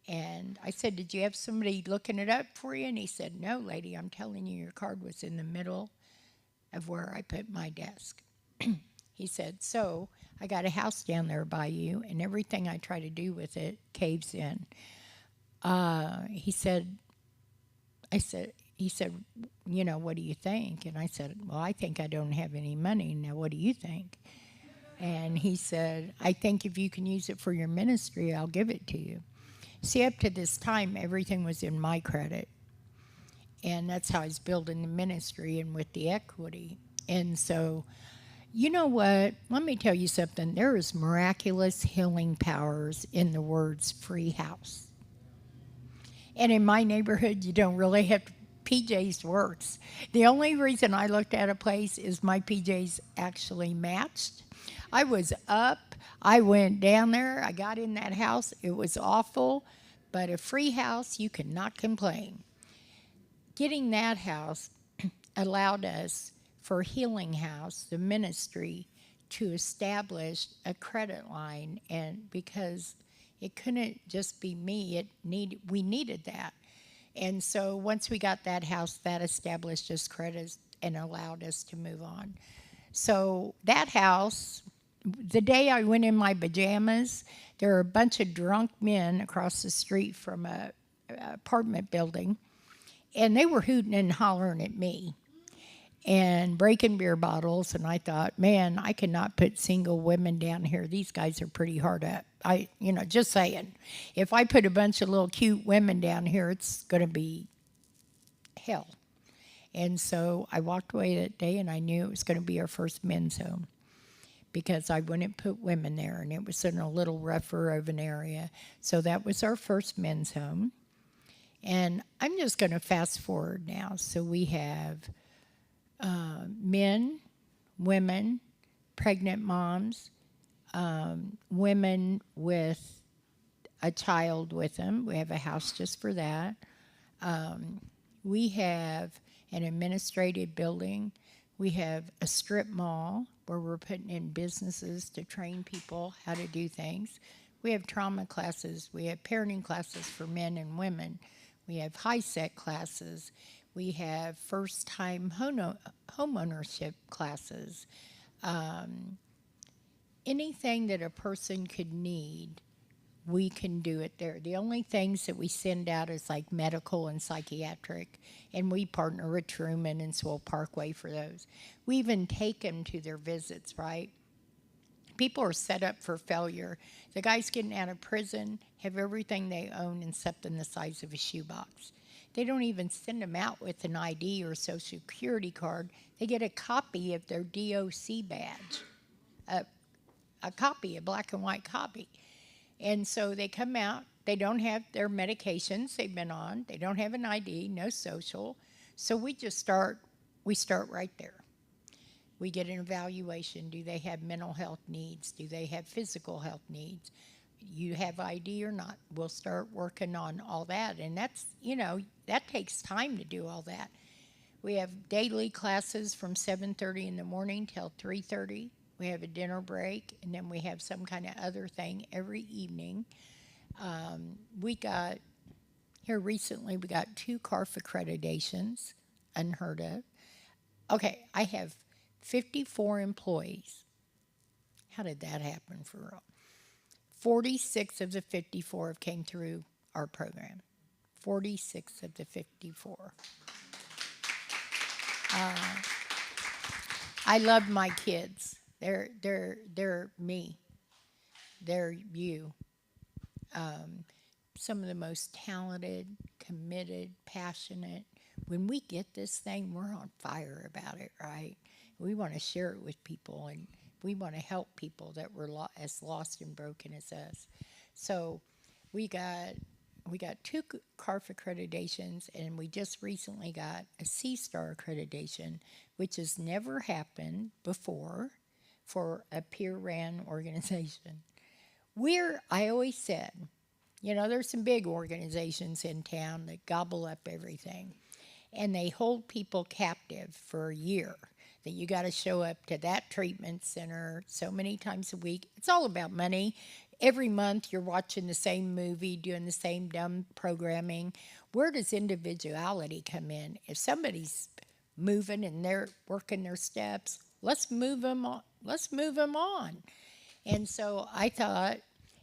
Speaker 3: And I said, did you have somebody looking it up for you? And he said, no, lady, I'm telling you, your card was in the middle of where I put my desk. He said, so I got a house down there by you, and everything I try to do with it caves in. He said, what do you think? And I said, well, I think I don't have any money. Now, what do you think? And he said, I think if you can use it for your ministry, I'll give it to you. See, up to this time, everything was in my credit. And that's how I was building the ministry and with the equity. And so, you know what? Let me tell you something. There is miraculous healing powers in the words free house. And in my neighborhood, you don't really have PJs works. The only reason I looked at a place is my PJs actually matched. I was up I went down there. I got in that house. It was awful, but a free house, you cannot complain. Getting that house allowed us, for Healing House, the ministry, to establish a credit line, and because it couldn't just be me, we needed that. And so once we got that house, that established us credit and allowed us to move on. So that house, the day I went in my pajamas, there were a bunch of drunk men across the street from a apartment building, and they were hooting and hollering at me and breaking beer bottles. And I thought, man, I cannot put single women down here. These guys are pretty hard up. Just saying. If I put a bunch of little cute women down here, it's going to be hell. And so I walked away that day, and I knew it was going to be our first men's home because I wouldn't put women there, and it was in a little rougher of an area. So that was our first men's home. And I'm just going to fast forward now. So we have men, women, pregnant moms, women with a child with them. We have a house just for that. We have an administrative building. We have a strip mall where we're putting in businesses to train people how to do things. We have trauma classes. We have parenting classes for men and women. We have high-set classes. We have first-time homeownership classes. Anything that a person could need, we can do it there. The only things that we send out is like medical and psychiatric, and we partner with Truman and Swell Parkway for those. We even take them to their visits, right? People are set up for failure. The guys getting out of prison have everything they own except in the size of a shoebox. They don't even send them out with an ID or social security card. They get a copy of their DOC badge, a copy, a black and white copy. And so they come out. They don't have their medications they've been on. They don't have an ID, no social. So we start right there. We get an evaluation. Do they have mental health needs? Do they have physical health needs? You have ID or not? We'll start working on all that. And that's, that takes time to do all that. We have daily classes from 7:30 in the morning till 3:30. We have a dinner break, and then we have some kind of other thing every evening. Here recently, we got 2 CARF accreditations, unheard of. Okay, I have 54 employees. How did that happen for real? 46 of the 54 have came through our program. 46 of the 54. I love my kids. They're me. They're you. Some of the most talented, committed, passionate. When we get this thing, we're on fire about it, right? We want to share it with people, and we want to help people that were as lost and broken as us. So we got 2 CARF accreditations, and we just recently got a C-Star accreditation, which has never happened before for a peer-ran organization. I always said, there's some big organizations in town that gobble up everything, and they hold people captive for a year. That you got to show up to that treatment center so many times a week. It's all about money. Every month you're watching the same movie, doing the same dumb programming. Where does individuality come in? If somebody's moving and they're working their steps, let's move them on. Let's move them on. And so I thought,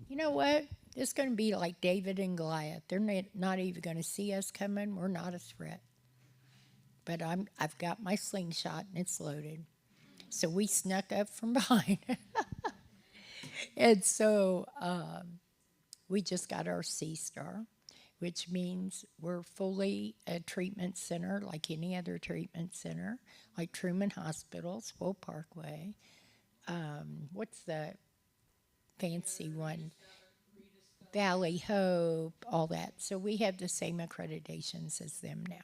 Speaker 3: you know what? It's going to be like David and Goliath. They're not even going to see us coming. We're not a threat. But I've got my slingshot and it's loaded. So we snuck up from behind. And so we just got our C-Star, which means we're fully a treatment center like any other treatment center, like Truman Hospital, Swole Parkway. What's the fancy one? Valley Hope, all that. So we have the same accreditations as them now.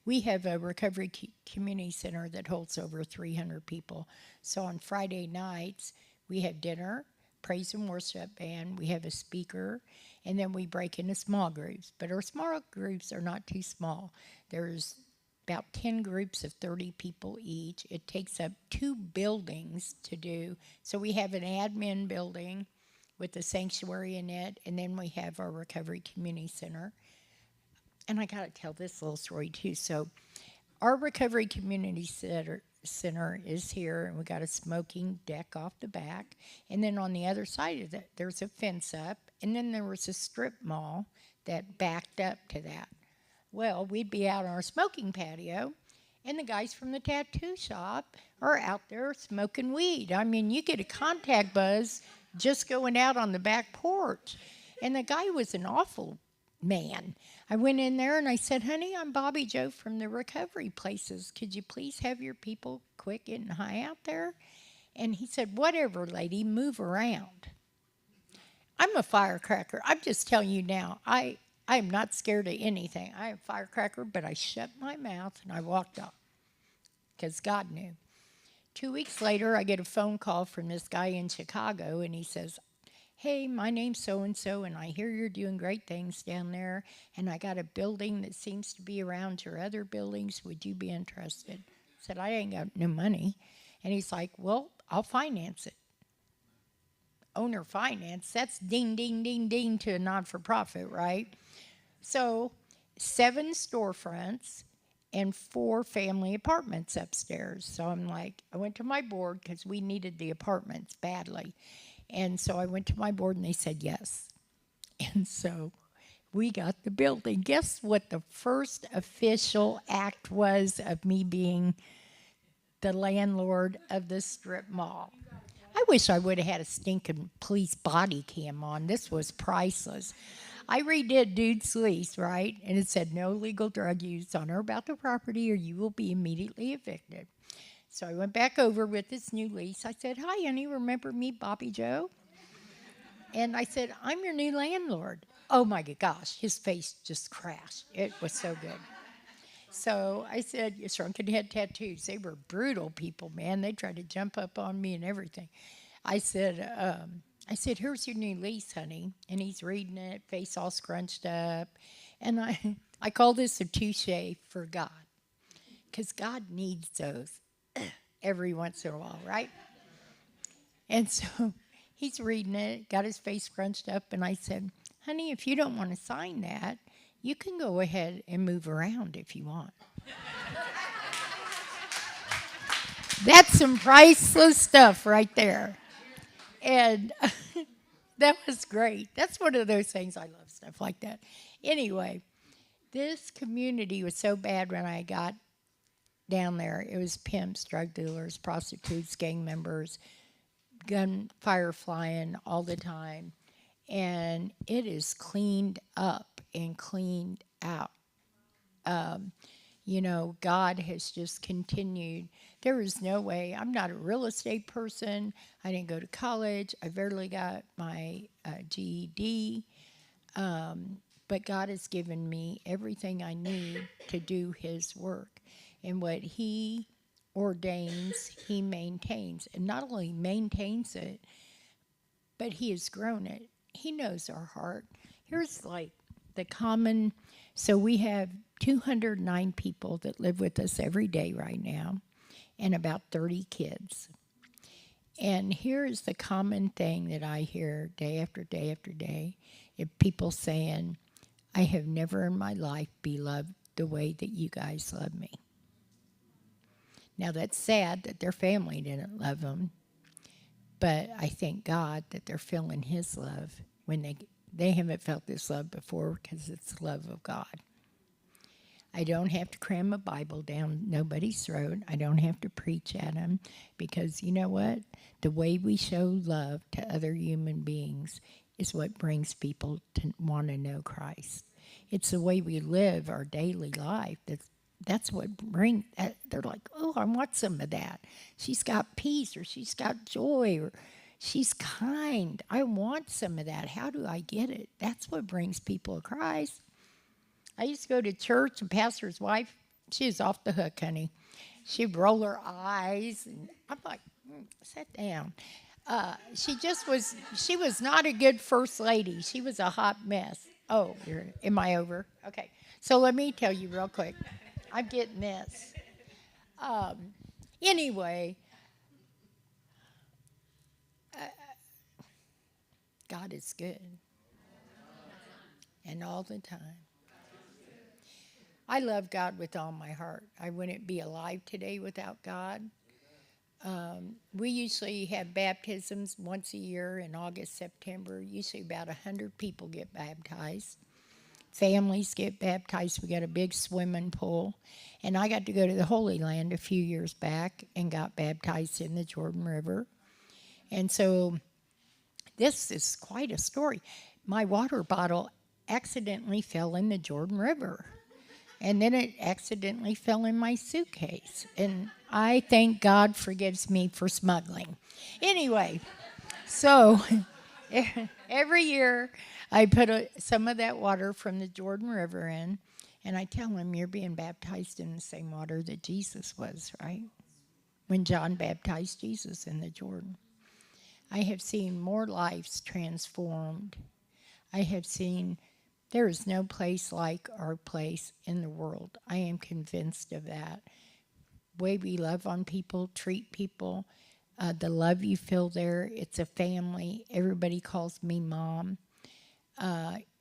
Speaker 3: We have a recovery community center that holds over 300 people. So on Friday nights, we have dinner, praise and worship band, we have a speaker, and then we break into small groups. But our small groups are not too small. There's about 10 groups of 30 people each. It takes up 2 buildings to do. So we have an admin building with the sanctuary in it, and then we have our recovery community center. And I got to tell this little story too. So, our recovery community center is here, and we got a smoking deck off the back. And then on the other side of it, there's a fence up, and then there was a strip mall that backed up to that. Well, we'd be out on our smoking patio, and the guys from the tattoo shop are out there smoking weed. I mean, you get a contact buzz just going out on the back porch. And the guy was an awful man. I went in there and I said, honey, I'm Bobbie Joe from the recovery places. Could you please have your people quit getting high out there? And he said, whatever, lady, move around. I'm a firecracker. I'm just telling you now, I am not scared of anything. I am a firecracker, but I shut my mouth and I walked off because God knew. 2 weeks later, I get a phone call from this guy in Chicago, and he says, hey, my name's so-and-so, and I hear you're doing great things down there, and I got a building that seems to be around your other buildings. Would you be interested? I said, I ain't got no money. And he's like, well, I'll finance it. Owner finance, that's ding, ding, ding, ding to a not-for-profit, right? So 7 storefronts and 4 family apartments upstairs. So I'm like, I went to my board because we needed the apartments badly. And so I went to my board, and they said yes. And so we got the building. Guess what the first official act was of me being the landlord of the strip mall? I wish I would have had a stinking police body cam on. This was priceless. I redid dude's lease, right? And it said no legal drug use on or about the property, or you will be immediately evicted. So I went back over with this new lease. I said, hi, honey, remember me, Bobbie Joe? And I said, I'm your new landlord. Oh, my gosh, his face just crashed. It was so good. So I said, you shrunken head tattoos. They were brutal people, man. They tried to jump up on me and everything. I said, here's your new lease, honey. And he's reading it, face all scrunched up. And I call this a touche for God, because God needs those every once in a while, right? And so he's reading it, got his face scrunched up, and I said, honey, if you don't want to sign that, you can go ahead and move around if you want. That's some priceless stuff right there. And that was great. That's one of those things, I love stuff like that. Anyway, this community was so bad when I got down there. It was pimps, drug dealers, prostitutes, gang members, gunfire flying all the time. And it is cleaned up and cleaned out. God has just continued. There is no way. I'm not a real estate person. I didn't go to college. I barely got my GED. But God has given me everything I need to do His work. And what He ordains, He maintains. And not only maintains it, but He has grown it. He knows our heart. Here's like the common, so we have 209 people that live with us every day right now, and about 30 kids. And here's the common thing that I hear day after day after day, if people saying, I have never in my life been loved the way that you guys love me. Now that's sad that their family didn't love them, but I thank God that they're feeling His love when they haven't felt this love before, because it's the love of God. I don't have to cram a Bible down nobody's throat. I don't have to preach at them, because you know what? The way we show love to other human beings is what brings people to want to know Christ. It's the way we live our daily life that's what brings. They're like, oh, I want some of that. She's got peace, or she's got joy, or she's kind. I want some of that. How do I get it? That's what brings people to Christ. I used to go to church, and pastor's wife, she was off the hook, honey. She'd roll her eyes, and I'm like, sit down. She was not a good first lady. She was a hot mess. Oh, am I over? Okay. So let me tell you real quick. I'm getting this. Anyway, God is good. And all the time. I love God with all my heart. I wouldn't be alive today without God. We usually have baptisms once a year in August, September. Usually about 100 people get baptized. Families get baptized. We got a big swimming pool. And I got to go to the Holy Land a few years back and got baptized in the Jordan River. And so this is quite a story. My water bottle accidentally fell in the Jordan River. And then it accidentally fell in my suitcase. And I thank God forgives me for smuggling. Anyway, so every year I put some of that water from the Jordan River in, and I tell him, you're being baptized in the same water that Jesus was, right? When John baptized Jesus in the Jordan. I have seen more lives transformed. I have seen there is no place like our place in the world. I am convinced of that. The way we love on people, treat people, the love you feel there. It's a family. Everybody calls me mom.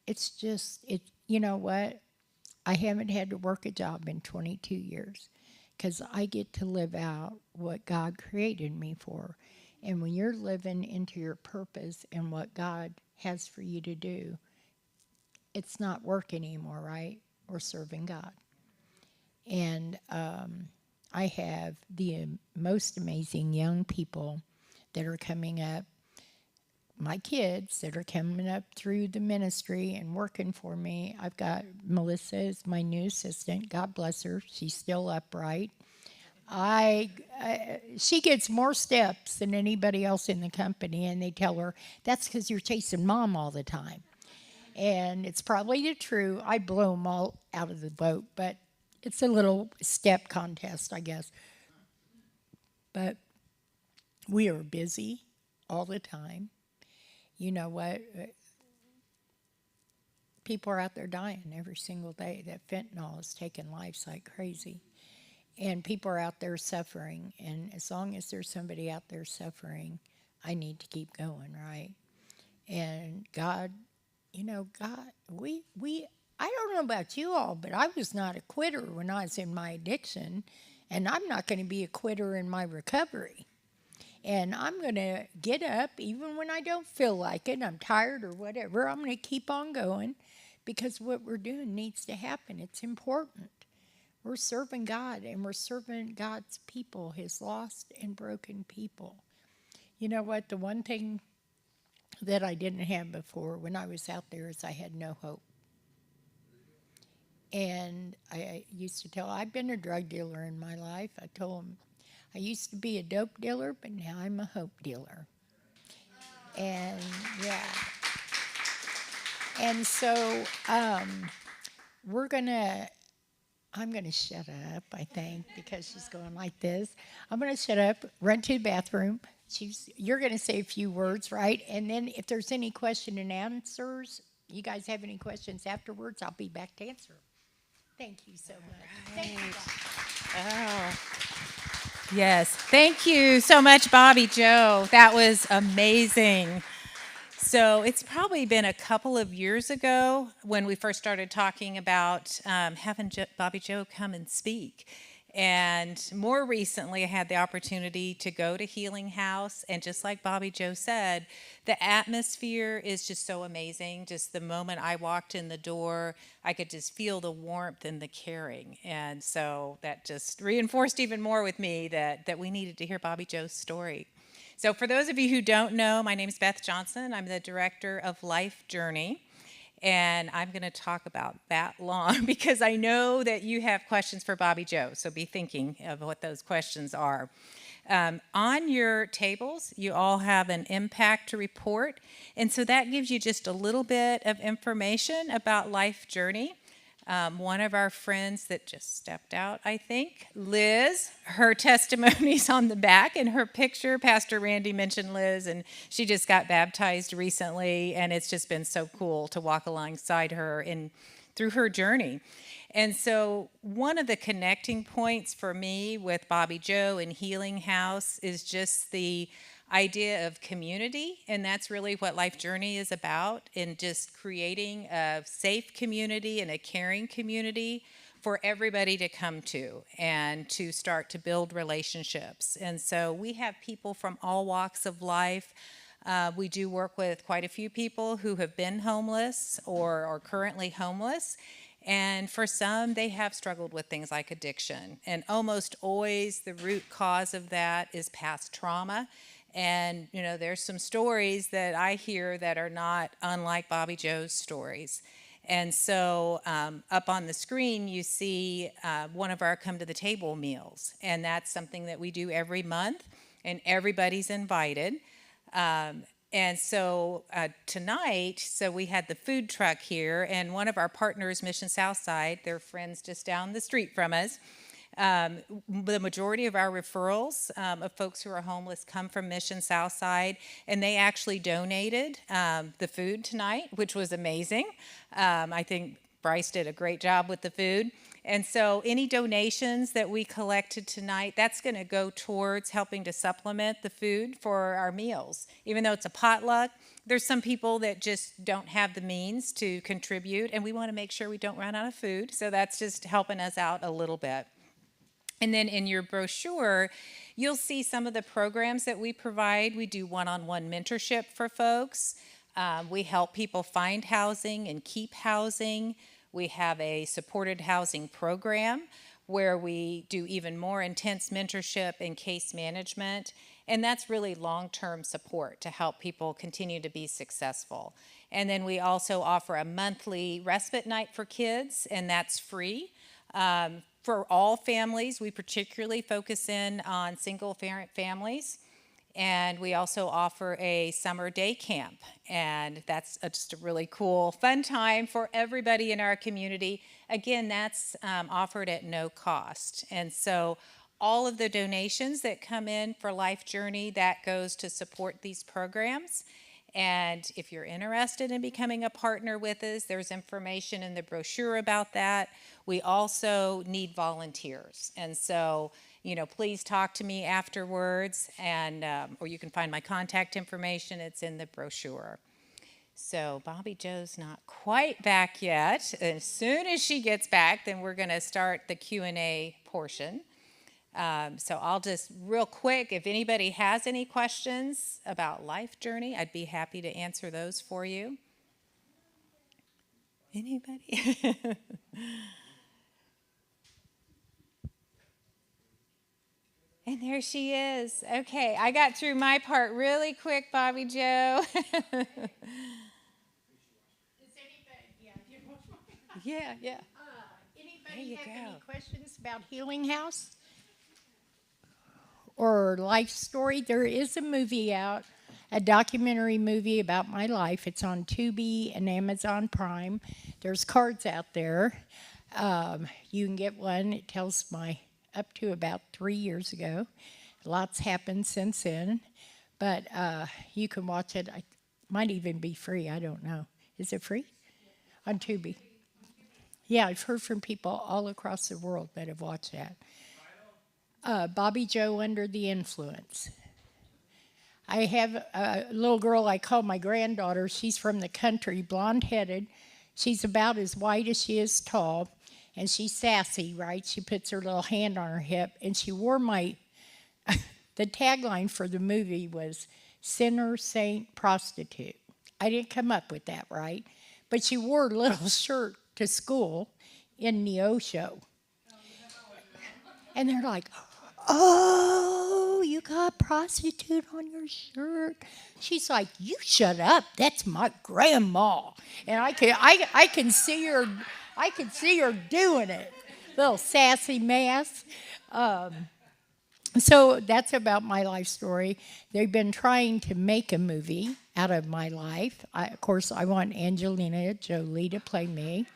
Speaker 3: It's just, you know what? I haven't had to work a job in 22 years because I get to live out what God created me for. And when you're living into your purpose and what God has for you to do, it's not work anymore, right? We're serving God. And I have the most amazing young people that are coming up, my kids that are coming up through the ministry and working for me. I've got Melissa as my new assistant. God bless her. She's still upright. She gets more steps than anybody else in the company, and they tell her, that's because you're chasing mom all the time. And it's probably the true. I blow them all out of the boat, but it's a little step contest, I guess. But we are busy all the time. You know what? People are out there dying every single day. That fentanyl is taking lives like crazy. And people are out there suffering. And as long as there's somebody out there suffering, I need to keep going, right? And God, you know, God, I don't know about you all, but I was not a quitter when I was in my addiction, and I'm not going to be a quitter in my recovery. And I'm going to get up even when I don't feel like it, I'm tired or whatever. I'm going to keep on going because what we're doing needs to happen. It's important. We're serving God, and we're serving God's people, his lost and broken people. You know what? The one thing that I didn't have before when I was out there is I had no hope. And I used to tell, I've been a drug dealer in my life. I told them, I used to be a dope dealer, but now I'm a hope dealer. And yeah. And so I'm going to shut up, I think, because she's going like this. I'm going to shut up, run to the bathroom. You're going to say a few words, right? And then if there's any question and answers, you guys have any questions afterwards, I'll be back to answer. Thank you so much.
Speaker 4: Right.
Speaker 3: Thank you,
Speaker 4: Oh, yes. Thank you so much, Bobbie Jo. That was amazing. So it's probably been a couple of years ago when we first started talking about having Bobbie Jo come and speak. And more recently, I had the opportunity to go to Healing House. And just like Bobbie Jo said, the atmosphere is just so amazing. Just the moment I walked in the door, I could just feel the warmth and the caring. And so that just reinforced even more with me that we needed to hear Bobbie Jo's story. So for those of you who don't know, my name is Beth Johnson. I'm the director of Life Journey. And I'm going to talk about that long because I know that you have questions for Bobbie Jo. So be thinking of what those questions are. On your tables, you all have an impact report. And so that gives you just a little bit of information about Life Journey. One of our friends that just stepped out, I think, Liz, her testimony's on the back and her picture. Pastor Randy mentioned Liz, and she just got baptized recently, and it's just been so cool to walk alongside her through her journey. And so one of the connecting points for me with Bobbie Jo and Healing House is just the idea of community, and that's really what Life Journey is about, in just creating a safe community and a caring community for everybody to come to and to start to build relationships. And so we have people from all walks of life. We do work with quite a few people who have been homeless or are currently homeless. And for some, they have struggled with things like addiction. And almost always the root cause of that is past trauma. And, there's some stories that I hear that are not unlike Bobbie Jo's stories. And so up on the screen, you see one of our Come to the Table meals. And that's something that we do every month, and everybody's invited. And so tonight, we had the food truck here, and one of our partners, Mission Southside, they're friends just down the street from us. The majority of our referrals of folks who are homeless come from Mission Southside, and they actually donated the food tonight, which was amazing. I think Bryce did a great job with the food. And so any donations that we collected tonight, that's going to go towards helping to supplement the food for our meals. Even though it's a potluck, there's some people that just don't have the means to contribute, and we want to make sure we don't run out of food. So that's just helping us out a little bit. And then in your brochure, you'll see some of the programs that we provide. We do one-on-one mentorship for folks. We help people find housing and keep housing. We have a supported housing program where we do even more intense mentorship and case management. And that's really long-term support to help people continue to be successful. And then we also offer a monthly respite night for kids, and that's free. For all families, we particularly focus in on single-parent families. And we also offer a summer day camp. And that's just a really cool, fun time for everybody in our community. Again, that's offered at no cost. And so all of the donations that come in for Life Journey, that goes to support these programs. And if you're interested in becoming a partner with us, there's information in the brochure about that. We also need volunteers. And so, please talk to me afterwards, and or you can find my contact information. It's in the brochure. So Bobbie Jo's not quite back yet. As soon as she gets back, then we're going to start the Q&A portion. So I'll just real quick, if anybody has any questions about Life Journey, I'd be happy to answer those for you. Anybody? And there she is. Okay, I got through my part really quick, Bobbie Jo. Yeah.
Speaker 3: Anybody have any questions about Healing House or life story? There is a movie out, a documentary movie about my life. It's on Tubi and Amazon Prime. There's cards out there. You can get one. It tells up to about 3 years ago. Lots happened since then. But you can watch it. It might even be free. I don't know. Is it free? On Tubi. Yeah, I've heard from people all across the world that have watched that. Bobbie Jo Under the Influence. I have a little girl I call my granddaughter. She's from the country, blonde-headed. She's about as white as she is tall, and she's sassy, right? She puts her little hand on her hip, and she wore the tagline for the movie was Sinner, Saint, Prostitute. I didn't come up with that, right? But she wore a little shirt to school in Neosho. And they're like, oh, you got prostitute on your shirt. She's like, you shut up. That's my grandma. And I can see her doing it. Little sassy mess. So that's about my life story. They've been trying to make a movie out of my life. Of course, I want Angelina Jolie to play me.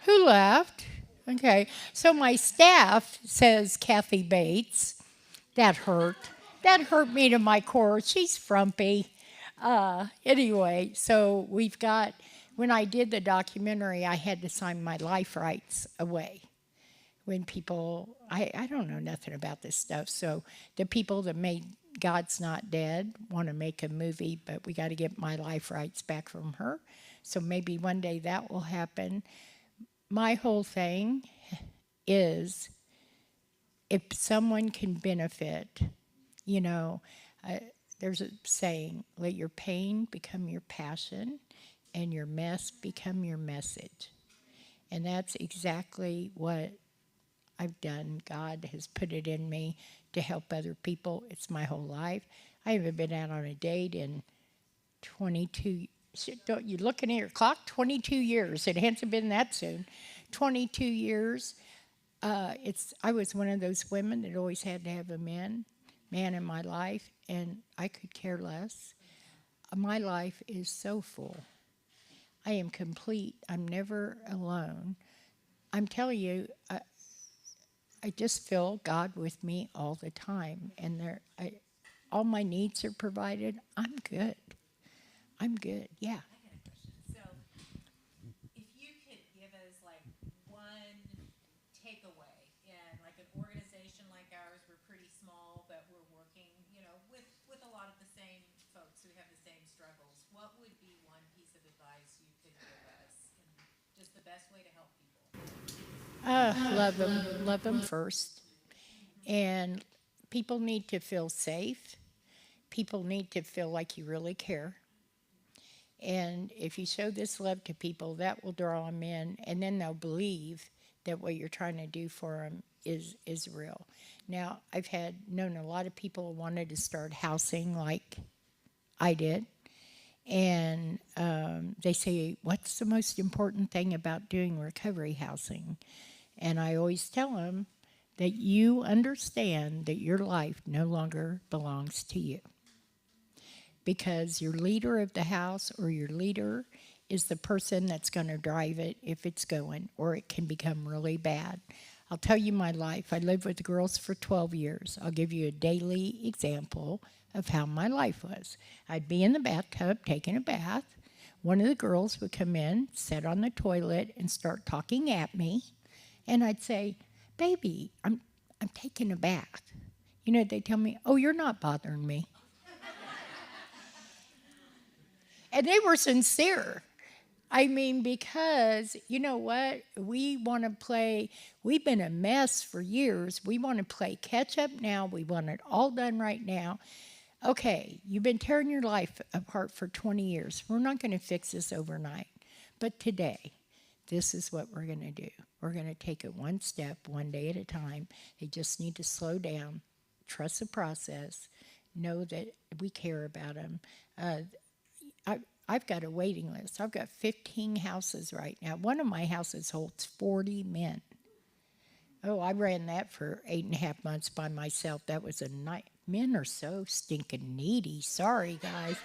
Speaker 3: Who left? Okay. So my staff says Kathy Bates. That hurt. That hurt me to my core. She's frumpy. Anyway, so we've got, when I did the documentary, I had to sign my life rights away. When people, I don't know nothing about this stuff. So the people that made God's Not Dead want to make a movie, but we got to get my life rights back from her. So maybe one day that will happen. My whole thing is if someone can benefit, you know, there's a saying, let your pain become your passion and your mess become your message. And that's exactly what I've done. God has put it in me to help other people. It's my whole life. I haven't been out on a date in 22. Don't you looking at your clock? 22 years. It hasn't been that soon. 22 years. I was one of those women that always had to have a man in my life, and I could care less. My life is so full. I am complete. I'm never alone. I'm telling you, I just feel God with me all the time, and all my needs are provided. I'm good. I'm good. Yeah.
Speaker 4: I got a question. So, if you could give us like one takeaway in like an organization like ours, we're pretty small, but we're working, with a lot of the same folks who have the same struggles. What would be one piece of advice you could give us, and just the best way to help people?
Speaker 3: Love them. Love them first. And people need to feel safe. People need to feel like you really care. And if you show this love to people, that will draw them in, and then they'll believe that what you're trying to do for them is real. Now, I've known a lot of people who wanted to start housing like I did, and they say, what's the most important thing about doing recovery housing? And I always tell them that you understand that your life no longer belongs to you, because your leader of the house or your leader is the person that's going to drive it if it's going, or it can become really bad. I'll tell you my life. I lived with the girls for 12 years. I'll give you a daily example of how my life was. I'd be in the bathtub taking a bath. One of the girls would come in, sit on the toilet, and start talking at me. And I'd say, baby, I'm taking a bath. They'd tell me, oh, you're not bothering me. And they were sincere. I mean, because, you know what? We want to play, we've been a mess for years. We want to play catch up now. We want it all done right now. Okay, you've been tearing your life apart for 20 years. We're not going to fix this overnight. But today, this is what we're going to do. We're going to take it one step, one day at a time. They just need to slow down, trust the process, know that we care about them. I've got a waiting list. I've got 15 houses right now. One of my houses holds 40 men. Oh, I ran that for 8.5 months by myself. That was a night. Men are so stinking needy. Sorry, guys.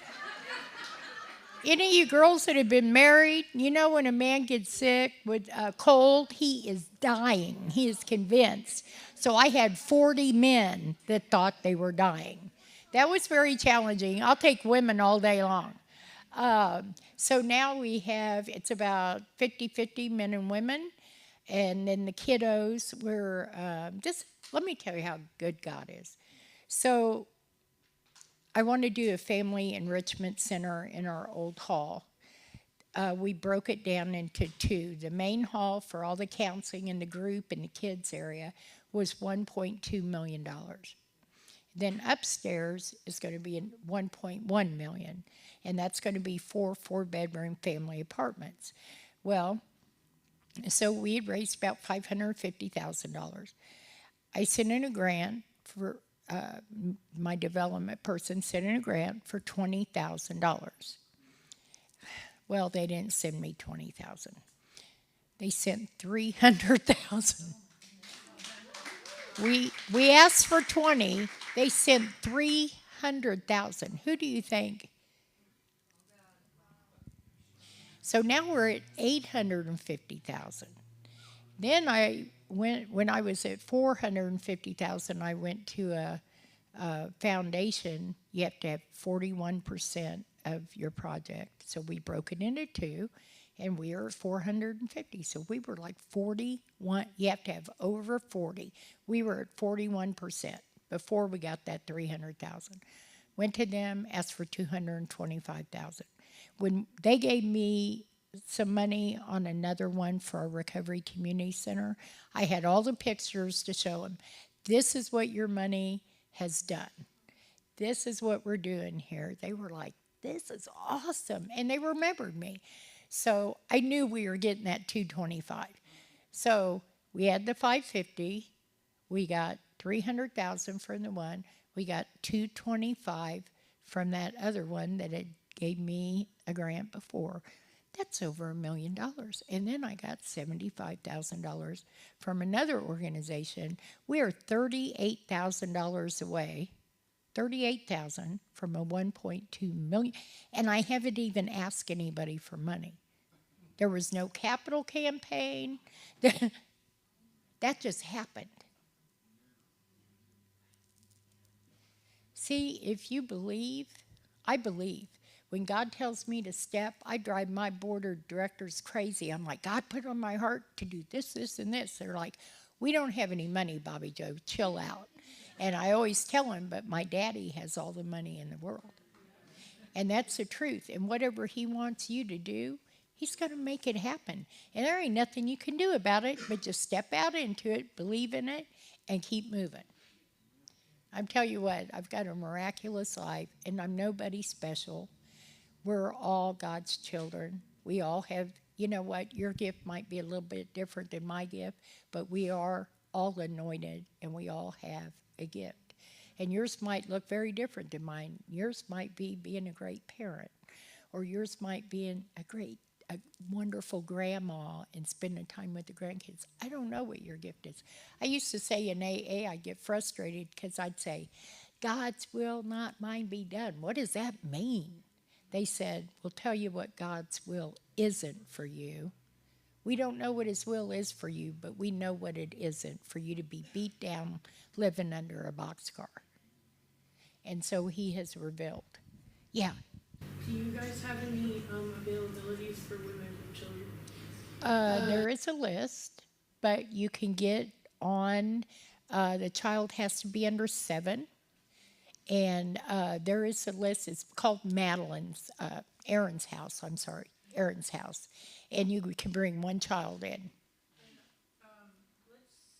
Speaker 3: Any of you girls that have been married, when a man gets sick with a cold, he is dying. He is convinced. So I had 40 men that thought they were dying. That was very challenging. I'll take women all day long. So now it's about 50-50 men and women. And then the kiddos were, let me tell you how good God is. So I want to do a family enrichment center in our old hall. We broke it down into two. The main hall for all the counseling in the group and the kids area was $1.2 million. Then upstairs is going to be $1.1 million. And that's going to be 4 four-bedroom family apartments. Well, so we had raised about $550,000. I sent in a grant for, my development person sent in a grant for $20,000. Well, they didn't send me $20,000. They sent $300,000. We asked for 20. They sent $300,000. Who do you think? So now we're at $850,000. Then I went, when I was at 450,000, I went to a foundation. You have to have 41% of your project. So we broke it into two, and we are at 450. So we were like 41. You have to have over 40. We were at 41% before we got that 300,000. Went to them, asked for 225,000. When they gave me some money on another one for a recovery community center, I had all the pictures to show them. This is what your money has done. This is what we're doing here. They were like, this is awesome. And they remembered me. So I knew we were getting that 225. So we had the 550. We got 300,000 from the one. We got 225 from that other one that had gave me a grant before. That's over $1 million. And then I got $75,000 from another organization. We are $38,000 away, 38,000 from a 1.2 million. And I haven't even asked anybody for money. There was no capital campaign. That just happened. See, if you believe, I believe. When God tells me to step, I drive my board of directors crazy. I'm like, God put on my heart to do this, this, and this. They're like, we don't have any money, Bobbie Joe. Chill out. And I always tell him, but my daddy has all the money in the world. And that's the truth. And whatever he wants you to do, he's going to make it happen. And there ain't nothing you can do about it, but just step out into it, believe in it, and keep moving. I'm telling you what, I've got a miraculous life, and I'm nobody special. We're all God's children. We all have, you know what, your gift might be a little bit different than my gift, but we are all anointed, and we all have a gift. And yours might look very different than mine. Yours might be being a great parent, or yours might be a wonderful grandma and spending time with the grandkids. I don't know what your gift is. I used to say in AA, I'd get frustrated because I'd say, God's will, not mine, be done. What does that mean? They said, we'll tell you what God's will isn't for you. We don't know what his will is for you, but we know what it isn't for you to be beat down living under a boxcar. And so he has revealed. Yeah.
Speaker 5: Do you guys have any availabilities for women and children?
Speaker 3: There is a list, but you can get on, the child has to be under 7. And there is a list, it's called Madeline's, Aaron's house, Aaron's house. And you can bring one child in.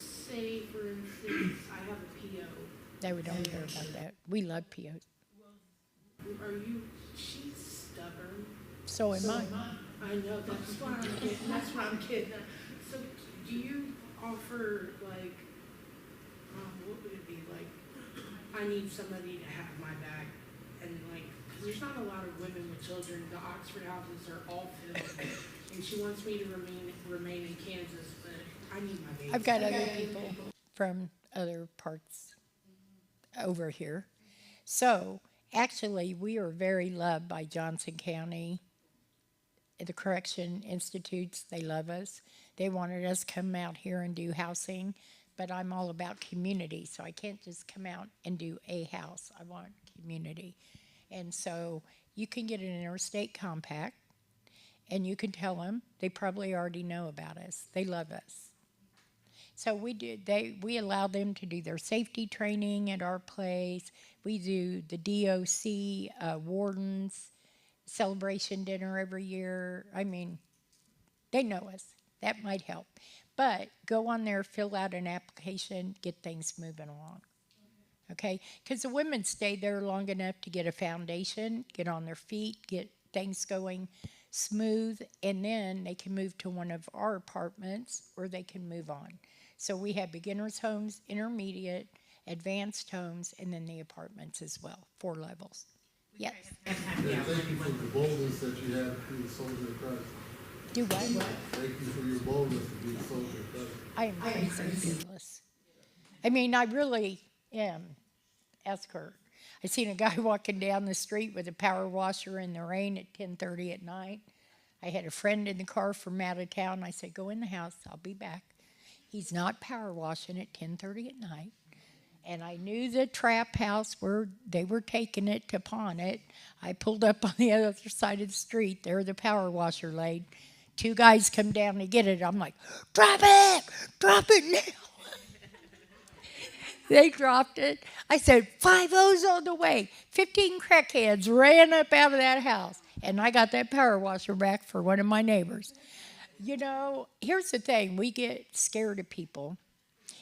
Speaker 5: Let's say, for instance, I have a PO.
Speaker 3: No, we don't care about that. We love POs.
Speaker 5: She's stubborn.
Speaker 3: So am I.
Speaker 5: I know, that's what I'm getting at. So do you offer, like, what would it be, like, I need somebody to have my back, and like, because there's not a lot of women with children. The Oxford houses are all filled, and she wants me to remain in Kansas, but I need my baby.
Speaker 3: I've got other people from other parts over here. So actually, we are very loved by Johnson County. The Correction Institutes, they love us. They wanted us to come out here and do housing. But I'm all about community, so I can't just come out and do a house. I want community. And so you can get an interstate compact, and you can tell them, they probably already know about us. They love us. So we allow them to do their safety training at our place. We do the DOC wardens celebration dinner every year. I mean, they know us. That might help. But go on there, fill out an application, get things moving along. Okay? Because the women stay there long enough to get a foundation, get on their feet, get things going smooth, and then they can move to one of our apartments or they can move on. So we have beginners homes, intermediate, advanced homes, and then the apartments as well, 4 levels. Yes.
Speaker 6: And thank you for the boldness that you have to be a soldier of Christ.
Speaker 3: Do what?
Speaker 6: Thank you for your boldness to be a soldier of Christ.
Speaker 3: I am crazy fearless. I mean, I really am. Ask her. I seen a guy walking down the street with a power washer in the rain at 10:30 at night. I had a friend in the car from out of town. I said, go in the house. I'll be back. He's not power washing at 10:30 at night. And I knew the trap house where they were taking it to pawn it. I pulled up on the other side of the street. There the power washer laid. Two guys come down to get it. I'm like, drop it now. They dropped it. I said, 5 O's on the way. 15 crackheads ran up out of that house. And I got that power washer back for one of my neighbors. You know, here's the thing. We get scared of people.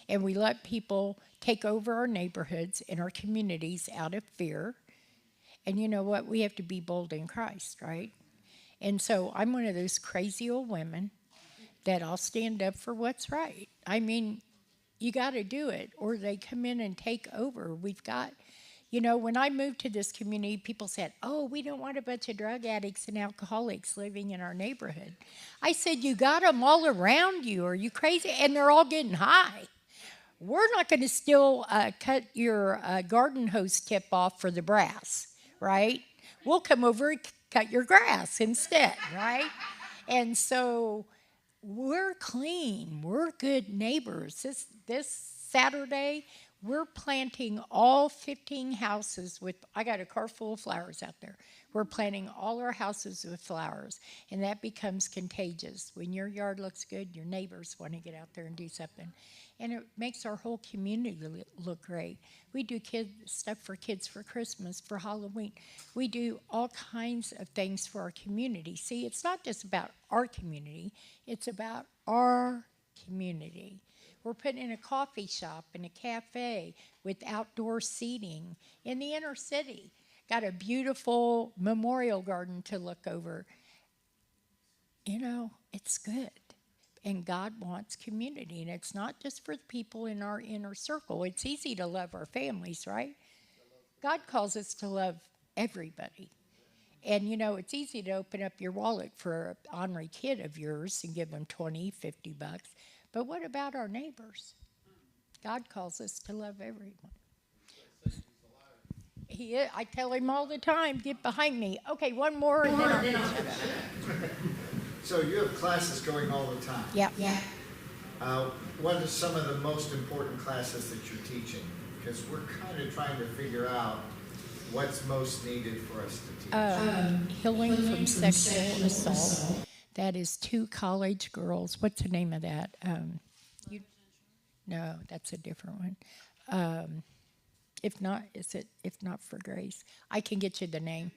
Speaker 3: And we let people take over our neighborhoods and our communities out of fear. And you know what? We have to be bold in Christ, right? And so I'm one of those crazy old women that I'll stand up for what's right. I mean, you got to do it, or they come in and take over. We've got, you know, when I moved to this community, people said, oh, we don't want a bunch of drug addicts and alcoholics living in our neighborhood. I said, you got them all around you. Are you crazy? And they're all getting high. We're not going to still cut your garden hose tip off for the brass, right? We'll come over and cut your grass instead, right? And so we're clean. We're good neighbors. This Saturday, we're planting all 15 houses with, I got a car full of flowers out there. We're planting all our houses with flowers, and that becomes contagious. When your yard looks good, your neighbors want to get out there and do something. And it makes our whole community look great. We do stuff for kids for Christmas, for Halloween. We do all kinds of things for our community. See, it's not just about our community. It's about our community. We're putting in a coffee shop and a cafe with outdoor seating in the inner city. Got a beautiful memorial garden to look over. You know, it's good. And God wants community. And it's not just for the people in our inner circle. It's easy to love our families, right? God calls us to love everybody. And, you know, it's easy to open up your wallet for an ornery kid of yours and give them $20, $50. But what about our neighbors? God calls us to love everyone. He is, I tell him all the time, get behind me. Okay, one more and then I'll shut up.
Speaker 2: So you have classes going all the time.
Speaker 3: Yeah.
Speaker 2: What are some of the most important classes that you're teaching? Because we're kind of trying to figure out what's most needed for us to teach.
Speaker 3: Healing from sexual assault. That is 2 college girls. What's the name of that? No, that's a different one. If not for Grace, I can get you the name.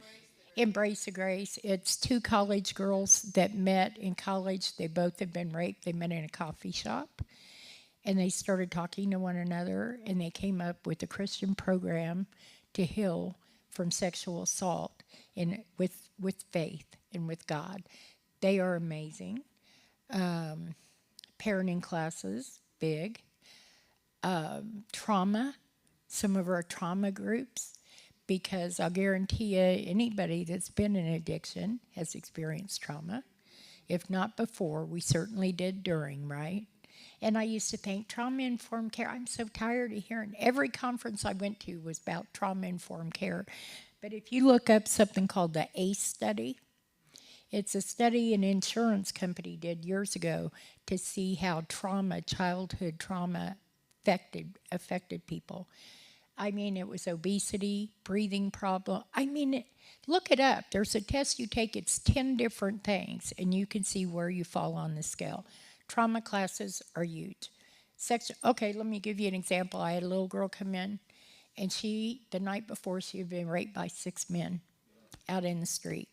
Speaker 3: Embrace of Grace. It's 2 college girls that met in college. They both had been raped. They met in a coffee shop, and they started talking to one another, and they came up with a Christian program to heal from sexual assault and with faith and with God. They are amazing. Parenting classes, big. Trauma, some of our trauma groups, because I'll guarantee you anybody that's been in addiction has experienced trauma. If not before, we certainly did during, right? And I used to think trauma-informed care, I'm so tired of hearing, every conference I went to was about trauma-informed care. But if you look up something called the ACE study, it's a study an insurance company did years ago to see how childhood trauma affected people. I mean, it was obesity, breathing problem. I mean, look it up. There's a test you take. It's 10 different things, and you can see where you fall on the scale. Trauma classes are huge. Okay, let me give you an example. I had a little girl come in, and the night before, she had been raped by 6 men out in the street.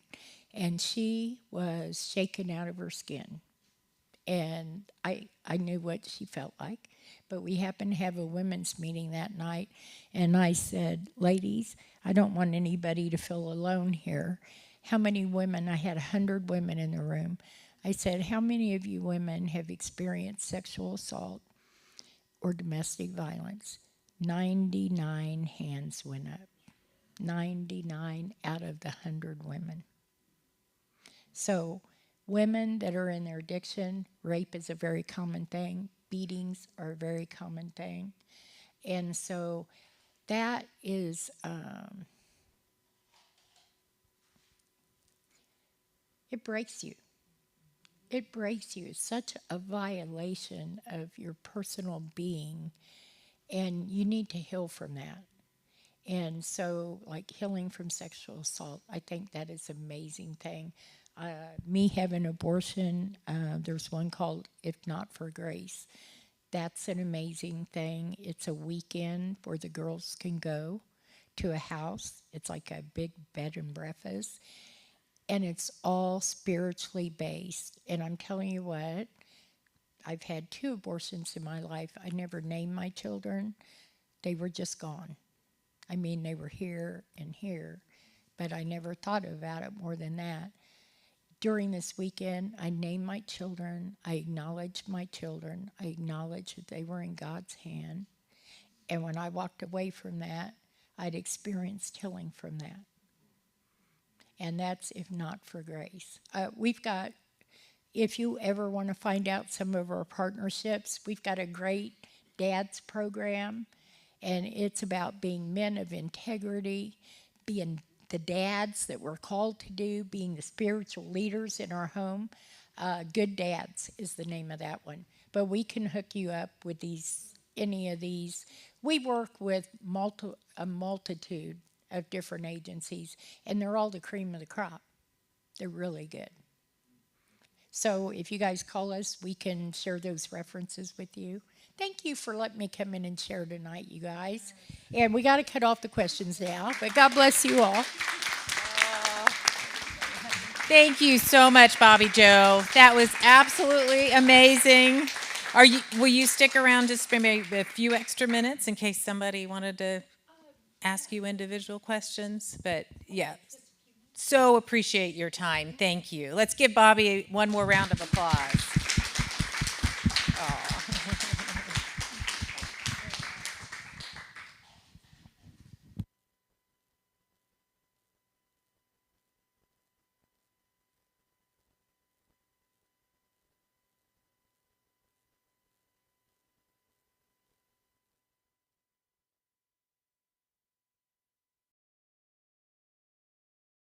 Speaker 3: And she was shaken out of her skin. And I knew what she felt like. But we happened to have a women's meeting that night. And I said, ladies, I don't want anybody to feel alone here. How many women? I had 100 women in the room. I said, how many of you women have experienced sexual assault or domestic violence? 99 hands went up. 99 out of the 100 women. So women that are in their addiction, rape is a very common thing. Beatings are a very common thing. And so that is, it breaks you. It breaks you. It's such a violation of your personal being, and you need to heal from that. And so, like healing from sexual assault, I think that is an amazing thing. Me having an abortion, there's one called If Not for Grace. That's an amazing thing. It's a weekend where the girls can go to a house. It's like a big bed and breakfast. And it's all spiritually based. And I'm telling you what, I've had 2 abortions in my life. I never named my children. They were just gone. I mean, they were here and here, but I never thought about it more than that. During this weekend, I named my children. I acknowledged my children. I acknowledged that they were in God's hand. And when I walked away from that, I'd experienced healing from that. And that's if not for grace. We've got, if you ever want to find out some of our partnerships, we've got a great dads program. And it's about being men of integrity, being the dads that we're called to do, being the spiritual leaders in our home. Good Dads is the name of that one. But we can hook you up with any of these. We work with a multitude of different agencies, and they're all the cream of the crop. They're really good. So if you guys call us, we can share those references with you. Thank you for letting me come in and share tonight, you guys. And we got to cut off the questions now, but God bless you all.
Speaker 4: Thank you so much, Bobbie Jo. That was absolutely amazing. Will you stick around just for maybe a few extra minutes in case somebody wanted to ask you individual questions? But yeah, so appreciate your time. Thank you. Let's give Bobbie one more round of applause.